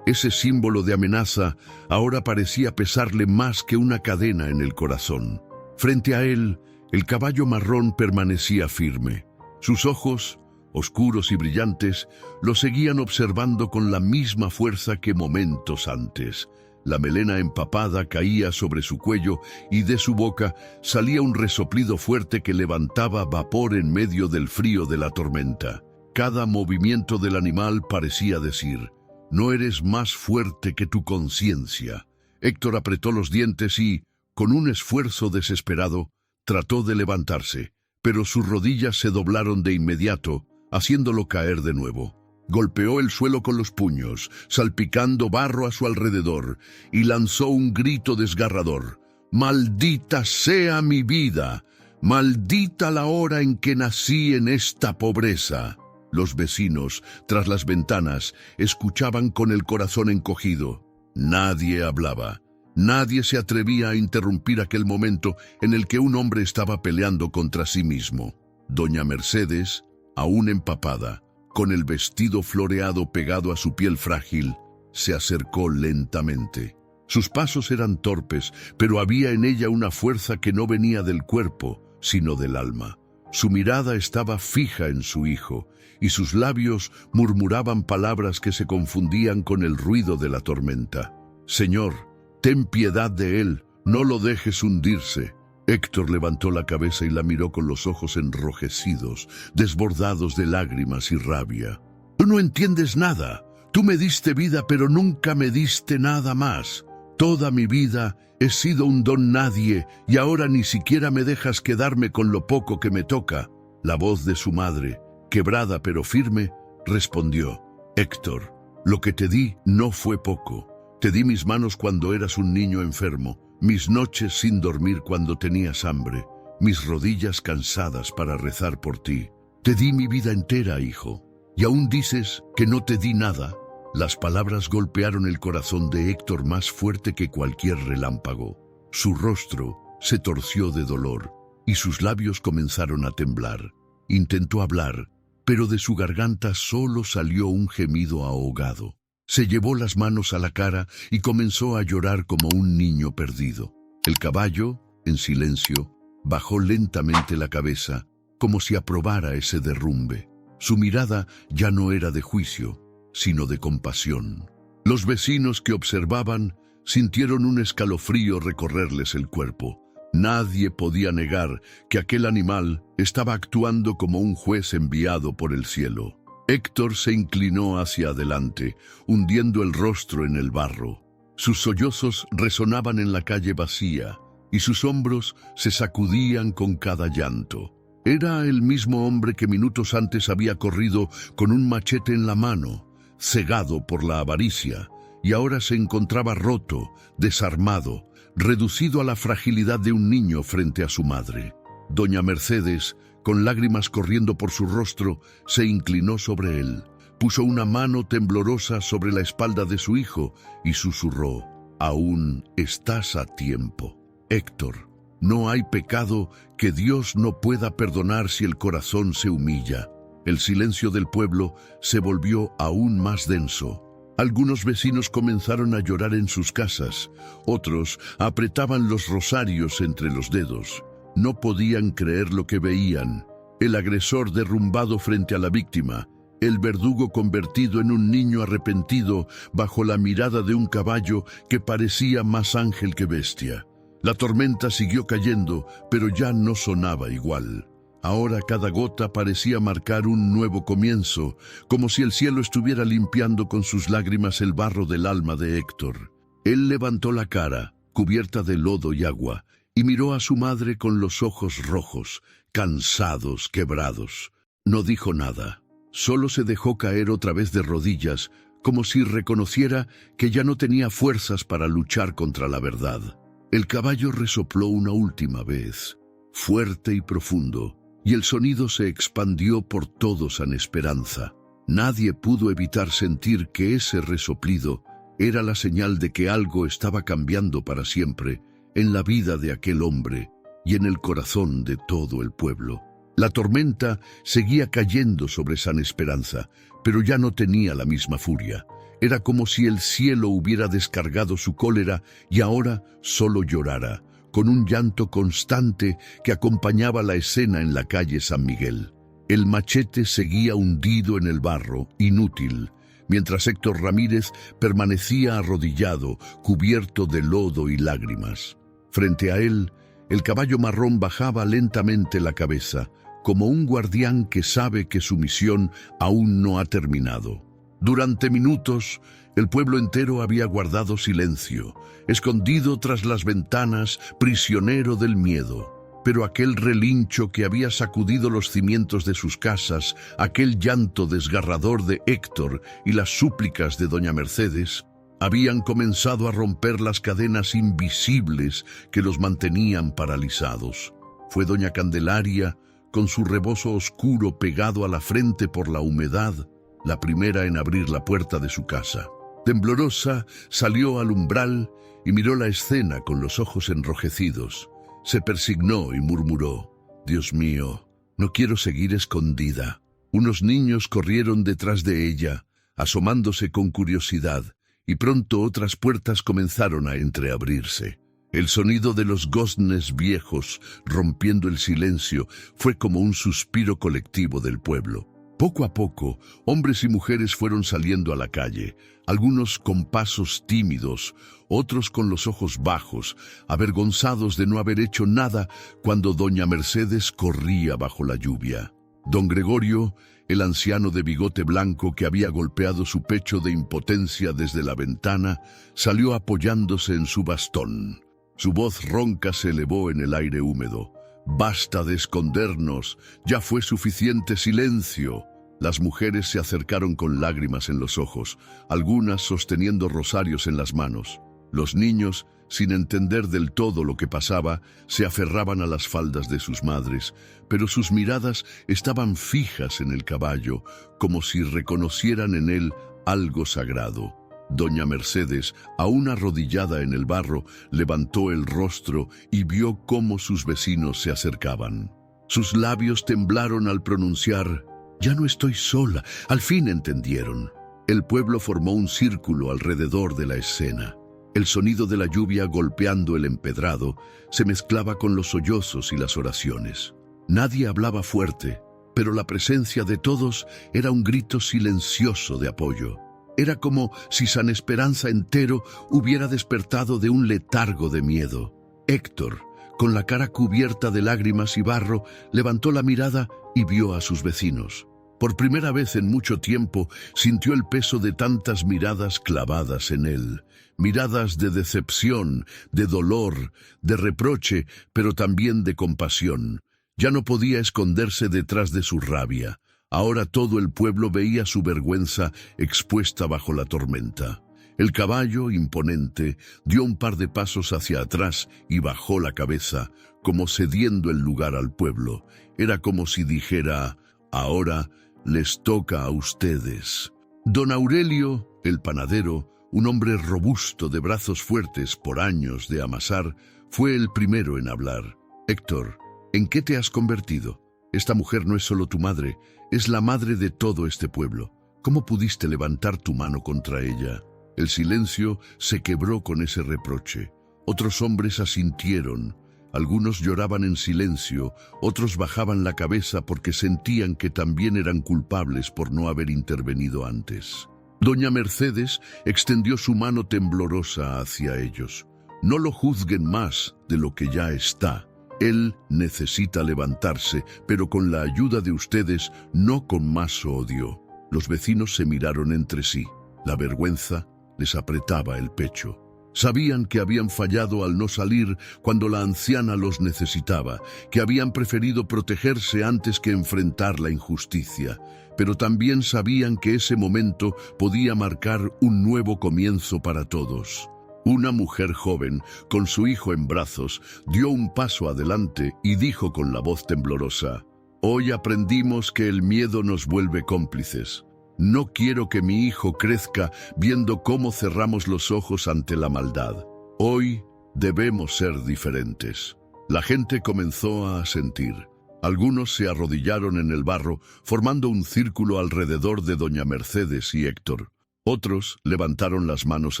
Ese símbolo de amenaza ahora parecía pesarle más que una cadena en el corazón. Frente a él, el caballo marrón permanecía firme. Sus ojos, oscuros y brillantes, lo seguían observando con la misma fuerza que momentos antes. La melena empapada caía sobre su cuello y de su boca salía un resoplido fuerte que levantaba vapor en medio del frío de la tormenta. Cada movimiento del animal parecía decir: «No eres más fuerte que tu conciencia». Héctor apretó los dientes y, con un esfuerzo desesperado, trató de levantarse, pero sus rodillas se doblaron de inmediato, haciéndolo caer de nuevo. Golpeó el suelo con los puños, salpicando barro a su alrededor, y lanzó un grito desgarrador: «¡Maldita sea mi vida! ¡Maldita la hora en que nací en esta pobreza!». Los vecinos, tras las ventanas, escuchaban con el corazón encogido. Nadie hablaba. Nadie se atrevía a interrumpir aquel momento en el que un hombre estaba peleando contra sí mismo. Doña Mercedes, aún empapada, con el vestido floreado pegado a su piel frágil, se acercó lentamente. Sus pasos eran torpes, pero había en ella una fuerza que no venía del cuerpo, sino del alma. Su mirada estaba fija en su hijo, y sus labios murmuraban palabras que se confundían con el ruido de la tormenta. «Señor, ten piedad de él, no lo dejes hundirse». Héctor levantó la cabeza y la miró con los ojos enrojecidos, desbordados de lágrimas y rabia. «Tú no entiendes nada. Tú me diste vida, pero nunca me diste nada más. Toda mi vida he sido un don nadie y ahora ni siquiera me dejas quedarme con lo poco que me toca». La voz de su madre, quebrada pero firme, respondió: «Héctor, lo que te di no fue poco. Te di mis manos cuando eras un niño enfermo, mis noches sin dormir cuando tenías hambre, mis rodillas cansadas para rezar por ti. Te di mi vida entera, hijo. ¿Y aún dices que no te di nada?». Las palabras golpearon el corazón de Héctor más fuerte que cualquier relámpago. Su rostro se torció de dolor y sus labios comenzaron a temblar. Intentó hablar, pero de su garganta solo salió un gemido ahogado. Se llevó las manos a la cara y comenzó a llorar como un niño perdido. El caballo, en silencio, bajó lentamente la cabeza, como si aprobara ese derrumbe. Su mirada ya no era de juicio, sino de compasión. Los vecinos que observaban sintieron un escalofrío recorrerles el cuerpo. Nadie podía negar que aquel animal estaba actuando como un juez enviado por el cielo. Héctor se inclinó hacia adelante, hundiendo el rostro en el barro. Sus sollozos resonaban en la calle vacía, y sus hombros se sacudían con cada llanto. Era el mismo hombre que minutos antes había corrido con un machete en la mano, cegado por la avaricia, y ahora se encontraba roto, desarmado, reducido a la fragilidad de un niño frente a su madre. Doña Mercedes, con lágrimas corriendo por su rostro, se inclinó sobre él, puso una mano temblorosa sobre la espalda de su hijo y susurró: «Aún estás a tiempo. Héctor, no hay pecado que Dios no pueda perdonar si el corazón se humilla». El silencio del pueblo se volvió aún más denso. Algunos vecinos comenzaron a llorar en sus casas, otros apretaban los rosarios entre los dedos. No podían creer lo que veían. el agresor derrumbado frente a la víctima, el verdugo convertido en un niño arrepentido bajo la mirada de un caballo que parecía más ángel que bestia. La tormenta siguió cayendo, pero ya no sonaba igual. Ahora cada gota parecía marcar un nuevo comienzo, como si el cielo estuviera limpiando con sus lágrimas el barro del alma de Héctor. Él levantó la cara, cubierta de lodo y agua, y miró a su madre con los ojos rojos, cansados, quebrados. No dijo nada. Solo se dejó caer otra vez de rodillas, como si reconociera que ya no tenía fuerzas para luchar contra la verdad. El caballo resopló una última vez, fuerte y profundo, y el sonido se expandió por todo San Esperanza. Nadie pudo evitar sentir que ese resoplido era la señal de que algo estaba cambiando para siempre en la vida de aquel hombre y en el corazón de todo el pueblo. La tormenta seguía cayendo sobre San Esperanza, pero ya no tenía la misma furia. Era como si el cielo hubiera descargado su cólera y ahora solo llorara, con un llanto constante que acompañaba la escena en la calle San Miguel. El machete seguía hundido en el barro, inútil, mientras Héctor Ramírez permanecía arrodillado, cubierto de lodo y lágrimas. Frente a él, el caballo marrón bajaba lentamente la cabeza, como un guardián que sabe que su misión aún no ha terminado. Durante minutos, el pueblo entero había guardado silencio, escondido tras las ventanas, prisionero del miedo. Pero aquel relincho que había sacudido los cimientos de sus casas, aquel llanto desgarrador de Héctor y las súplicas de doña Mercedes, habían comenzado a romper las cadenas invisibles que los mantenían paralizados. Fue doña Candelaria, con su rebozo oscuro pegado a la frente por la humedad, la primera en abrir la puerta de su casa. Temblorosa, salió al umbral y miró la escena con los ojos enrojecidos. Se persignó y murmuró: «Dios mío, no quiero seguir escondida». Unos niños corrieron detrás de ella, asomándose con curiosidad, y pronto otras puertas comenzaron a entreabrirse. El sonido de los goznes viejos, rompiendo el silencio, fue como un suspiro colectivo del pueblo. Poco a poco, hombres y mujeres fueron saliendo a la calle, algunos con pasos tímidos, otros con los ojos bajos, avergonzados de no haber hecho nada cuando doña Mercedes corría bajo la lluvia. Don Gregorio, el anciano de bigote blanco que había golpeado su pecho de impotencia desde la ventana, salió apoyándose en su bastón. Su voz ronca se elevó en el aire húmedo. «Basta de escondernos, ya fue suficiente silencio». Las mujeres se acercaron con lágrimas en los ojos, algunas sosteniendo rosarios en las manos. Los niños, sin entender del todo lo que pasaba, se aferraban a las faldas de sus madres, pero sus miradas estaban fijas en el caballo, como si reconocieran en él algo sagrado. Doña Mercedes, aún arrodillada en el barro, levantó el rostro y vio cómo sus vecinos se acercaban. Sus labios temblaron al pronunciar: «Ya no estoy sola». Al fin entendieron. El pueblo formó un círculo alrededor de la escena. El sonido de la lluvia golpeando el empedrado se mezclaba con los sollozos y las oraciones. Nadie hablaba fuerte, pero la presencia de todos era un grito silencioso de apoyo. Era como si San Esperanza entero hubiera despertado de un letargo de miedo. Héctor, con la cara cubierta de lágrimas y barro, levantó la mirada y vio a sus vecinos. Por primera vez en mucho tiempo sintió el peso de tantas miradas clavadas en él. Miradas de decepción, de dolor, de reproche, pero también de compasión. Ya no podía esconderse detrás de su rabia. Ahora todo el pueblo veía su vergüenza expuesta bajo la tormenta. El caballo, imponente, dio un par de pasos hacia atrás y bajó la cabeza, como cediendo el lugar al pueblo. Era como si dijera: «Ahora les toca a ustedes». Don Aurelio, el panadero, un hombre robusto de brazos fuertes por años de amasar, fue el primero en hablar. «Héctor, ¿en qué te has convertido? Esta mujer no es solo tu madre, es la madre de todo este pueblo. ¿Cómo pudiste levantar tu mano contra ella?». El silencio se quebró con ese reproche. Otros hombres asintieron. Algunos lloraban en silencio, otros bajaban la cabeza porque sentían que también eran culpables por no haber intervenido antes. Doña Mercedes extendió su mano temblorosa hacia ellos. No lo juzguen más de lo que ya está. Él necesita levantarse, pero con la ayuda de ustedes, no con más odio. Los vecinos se miraron entre sí. La vergüenza les apretaba el pecho. Sabían que habían fallado al no salir cuando la anciana los necesitaba, que habían preferido protegerse antes que enfrentar la injusticia, pero también sabían que ese momento podía marcar un nuevo comienzo para todos. Una mujer joven, con su hijo en brazos, dio un paso adelante y dijo con la voz temblorosa: «Hoy aprendimos que el miedo nos vuelve cómplices. No quiero que mi hijo crezca viendo cómo cerramos los ojos ante la maldad. Hoy debemos ser diferentes». La gente comenzó a asentir. Algunos se arrodillaron en el barro, formando un círculo alrededor de doña Mercedes y Héctor. Otros levantaron las manos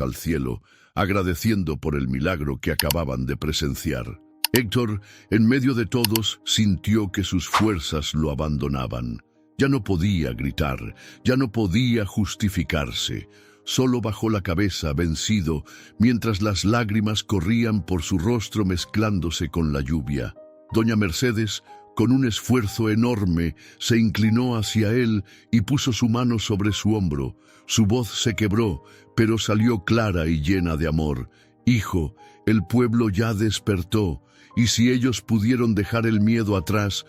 al cielo, agradeciendo por el milagro que acababan de presenciar. Héctor, en medio de todos, sintió que sus fuerzas lo abandonaban. Ya no podía gritar, ya no podía justificarse. Solo bajó la cabeza vencido, mientras las lágrimas corrían por su rostro mezclándose con la lluvia. Doña Mercedes, con un esfuerzo enorme, se inclinó hacia él y puso su mano sobre su hombro. Su voz se quebró, pero salió clara y llena de amor. «Hijo, el pueblo ya despertó, y si ellos pudieron dejar el miedo atrás,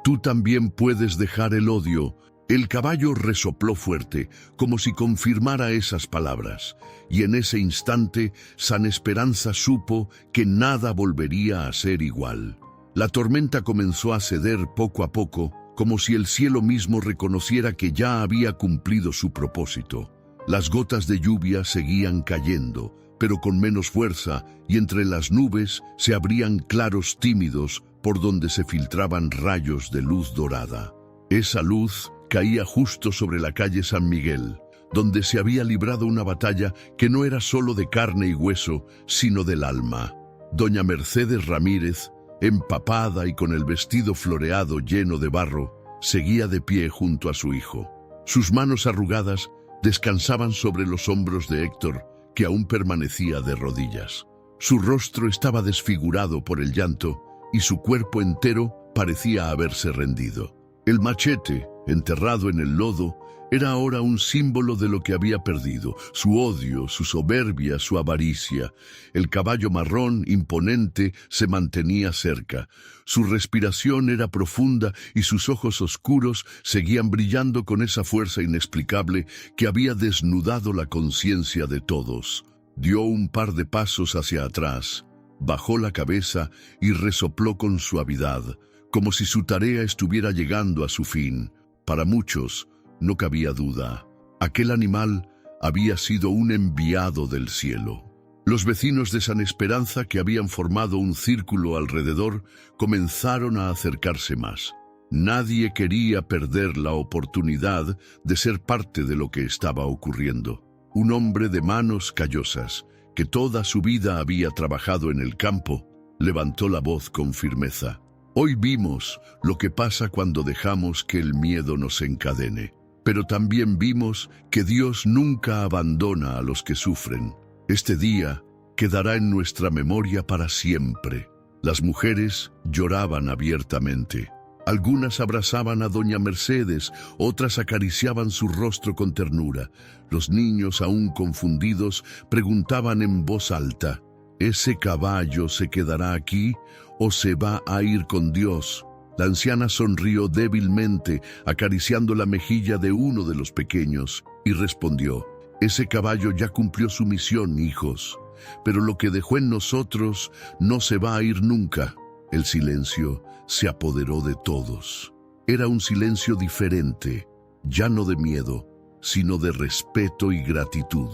tú también puedes dejar el odio». El caballo resopló fuerte, como si confirmara esas palabras, y en ese instante San Esperanza supo que nada volvería a ser igual. La tormenta comenzó a ceder poco a poco, como si el cielo mismo reconociera que ya había cumplido su propósito. Las gotas de lluvia seguían cayendo, pero con menos fuerza, y entre las nubes se abrían claros tímidos por donde se filtraban rayos de luz dorada. Esa luz caía justo sobre la calle San Miguel, donde se había librado una batalla que no era solo de carne y hueso, sino del alma. Doña Mercedes Ramírez, empapada y con el vestido floreado lleno de barro, seguía de pie junto a su hijo. Sus manos arrugadas descansaban sobre los hombros de Héctor, que aún permanecía de rodillas. Su rostro estaba desfigurado por el llanto y su cuerpo entero parecía haberse rendido. El machete, enterrado en el lodo, era ahora un símbolo de lo que había perdido: su odio, su soberbia, su avaricia. El caballo marrón, imponente, se mantenía cerca. Su respiración era profunda y sus ojos oscuros seguían brillando con esa fuerza inexplicable que había desnudado la conciencia de todos. Dio un par de pasos hacia atrás, bajó la cabeza y resopló con suavidad, como si su tarea estuviera llegando a su fin. Para muchos, no cabía duda. Aquel animal había sido un enviado del cielo. Los vecinos de San Esperanza, que habían formado un círculo alrededor, comenzaron a acercarse más. Nadie quería perder la oportunidad de ser parte de lo que estaba ocurriendo. Un hombre de manos callosas, que toda su vida había trabajado en el campo, levantó la voz con firmeza. Hoy vimos lo que pasa cuando dejamos que el miedo nos encadene, pero también vimos que Dios nunca abandona a los que sufren. Este día quedará en nuestra memoria para siempre. Las mujeres lloraban abiertamente. Algunas abrazaban a doña Mercedes, otras acariciaban su rostro con ternura. Los niños, aún confundidos, preguntaban en voz alta: ¿ese caballo se quedará aquí o se va a ir con Dios? La anciana sonrió débilmente, acariciando la mejilla de uno de los pequeños, y respondió: ese caballo ya cumplió su misión, hijos, pero lo que dejó en nosotros no se va a ir nunca. El silencio se apoderó de todos. Era un silencio diferente, ya no de miedo, sino de respeto y gratitud.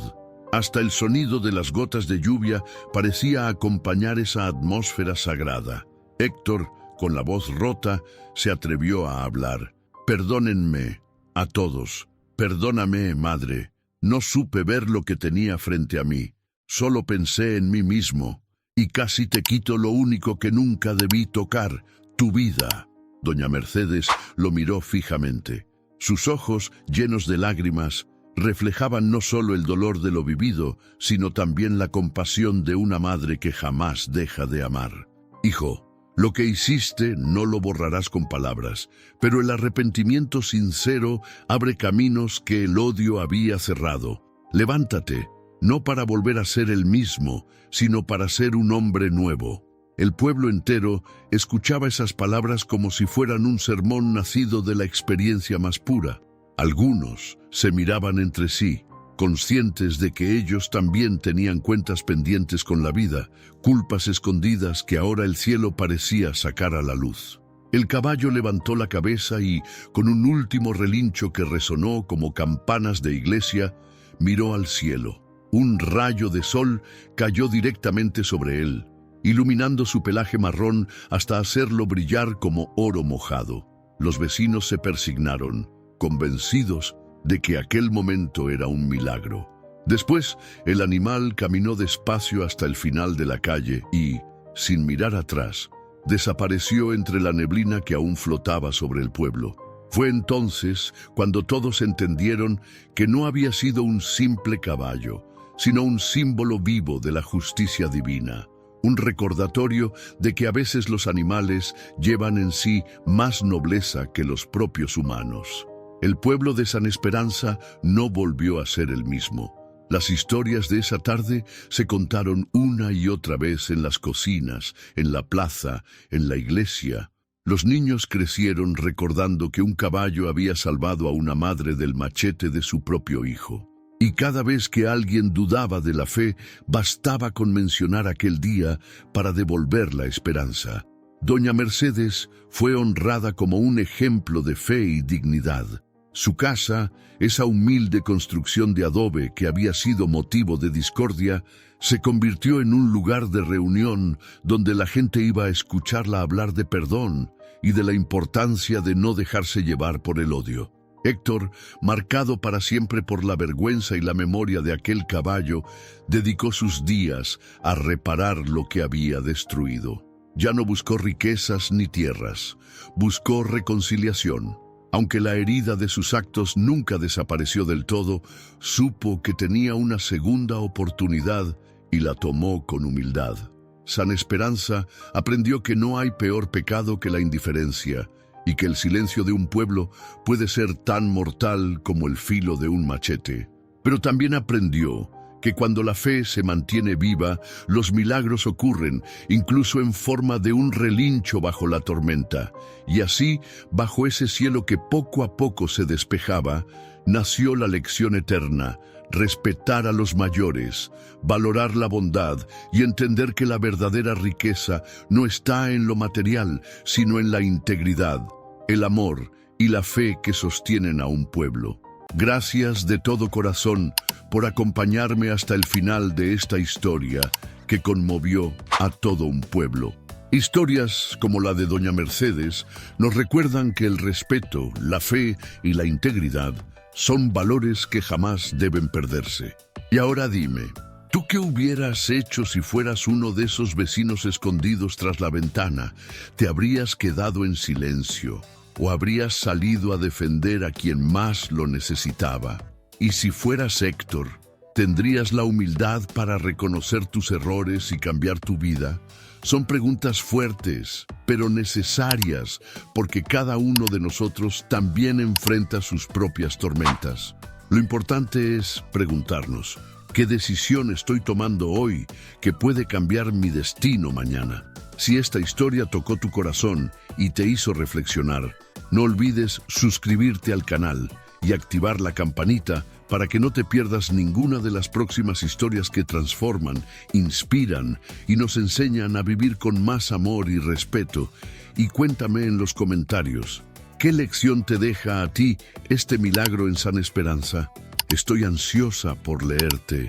Hasta el sonido de las gotas de lluvia parecía acompañar esa atmósfera sagrada. Héctor, con la voz rota, se atrevió a hablar. «Perdónenme a todos. Perdóname, madre. No supe ver lo que tenía frente a mí. Solo pensé en mí mismo. y casi te quito lo único que nunca debí tocar, tu vida. Doña Mercedes lo miró fijamente. Sus ojos, llenos de lágrimas, reflejaban no solo el dolor de lo vivido, sino también la compasión de una madre que jamás deja de amar. Hijo, lo que hiciste no lo borrarás con palabras, pero el arrepentimiento sincero abre caminos que el odio había cerrado. Levántate, no para volver a ser el mismo, sino para ser un hombre nuevo. El pueblo entero escuchaba esas palabras como si fueran un sermón nacido de la experiencia más pura. Algunos se miraban entre sí, conscientes de que ellos también tenían cuentas pendientes con la vida, culpas escondidas que ahora el cielo parecía sacar a la luz. El caballo levantó la cabeza y, con un último relincho que resonó como campanas de iglesia, miró al cielo. Un rayo de sol cayó directamente sobre él, iluminando su pelaje marrón hasta hacerlo brillar como oro mojado. Los vecinos se persignaron, convencidos de que aquel momento era un milagro. Después, el animal caminó despacio hasta el final de la calle y, sin mirar atrás, desapareció entre la neblina que aún flotaba sobre el pueblo. Fue entonces cuando todos entendieron que no había sido un simple caballo, sino un símbolo vivo de la justicia divina, un recordatorio de que a veces los animales llevan en sí más nobleza que los propios humanos. El pueblo de San Esperanza no volvió a ser el mismo. Las historias de esa tarde se contaron una y otra vez en las cocinas, en la plaza, en la iglesia. Los niños crecieron recordando que un caballo había salvado a una madre del machete de su propio hijo. Y cada vez que alguien dudaba de la fe, bastaba con mencionar aquel día para devolver la esperanza. Doña Mercedes fue honrada como un ejemplo de fe y dignidad. Su casa, esa humilde construcción de adobe que había sido motivo de discordia, se convirtió en un lugar de reunión donde la gente iba a escucharla hablar de perdón y de la importancia de no dejarse llevar por el odio. Héctor, marcado para siempre por la vergüenza y la memoria de aquel caballo, dedicó sus días a reparar lo que había destruido. Ya no buscó riquezas ni tierras, buscó reconciliación. Aunque la herida de sus actos nunca desapareció del todo, supo que tenía una segunda oportunidad y la tomó con humildad. San Esperanza aprendió que no hay peor pecado que la indiferencia y que el silencio de un pueblo puede ser tan mortal como el filo de un machete. Pero también aprendió que cuando la fe se mantiene viva, los milagros ocurren, incluso en forma de un relincho bajo la tormenta. Y así, bajo ese cielo que poco a poco se despejaba, nació la lección eterna: respetar a los mayores, valorar la bondad y entender que la verdadera riqueza no está en lo material, sino en la integridad, el amor y la fe que sostienen a un pueblo. Gracias de todo corazón por acompañarme hasta el final de esta historia que conmovió a todo un pueblo. Historias como la de Doña Mercedes nos recuerdan que el respeto, la fe y la integridad son valores que jamás deben perderse. Y ahora dime, ¿tú qué hubieras hecho si fueras uno de esos vecinos escondidos tras la ventana? ¿Te habrías quedado en silencio o habrías salido a defender a quien más lo necesitaba? Y si fueras Héctor, ¿tendrías la humildad para reconocer tus errores y cambiar tu vida? Son preguntas fuertes, pero necesarias, porque cada uno de nosotros también enfrenta sus propias tormentas. Lo importante es preguntarnos, ¿qué decisión estoy tomando hoy que puede cambiar mi destino mañana? Si esta historia tocó tu corazón y te hizo reflexionar, no olvides suscribirte al canal y activar la campanita para que no te pierdas ninguna de las próximas historias que transforman, inspiran y nos enseñan a vivir con más amor y respeto. Y cuéntame en los comentarios, ¿qué lección te deja a ti este milagro en San Esperanza? Estoy ansiosa por leerte.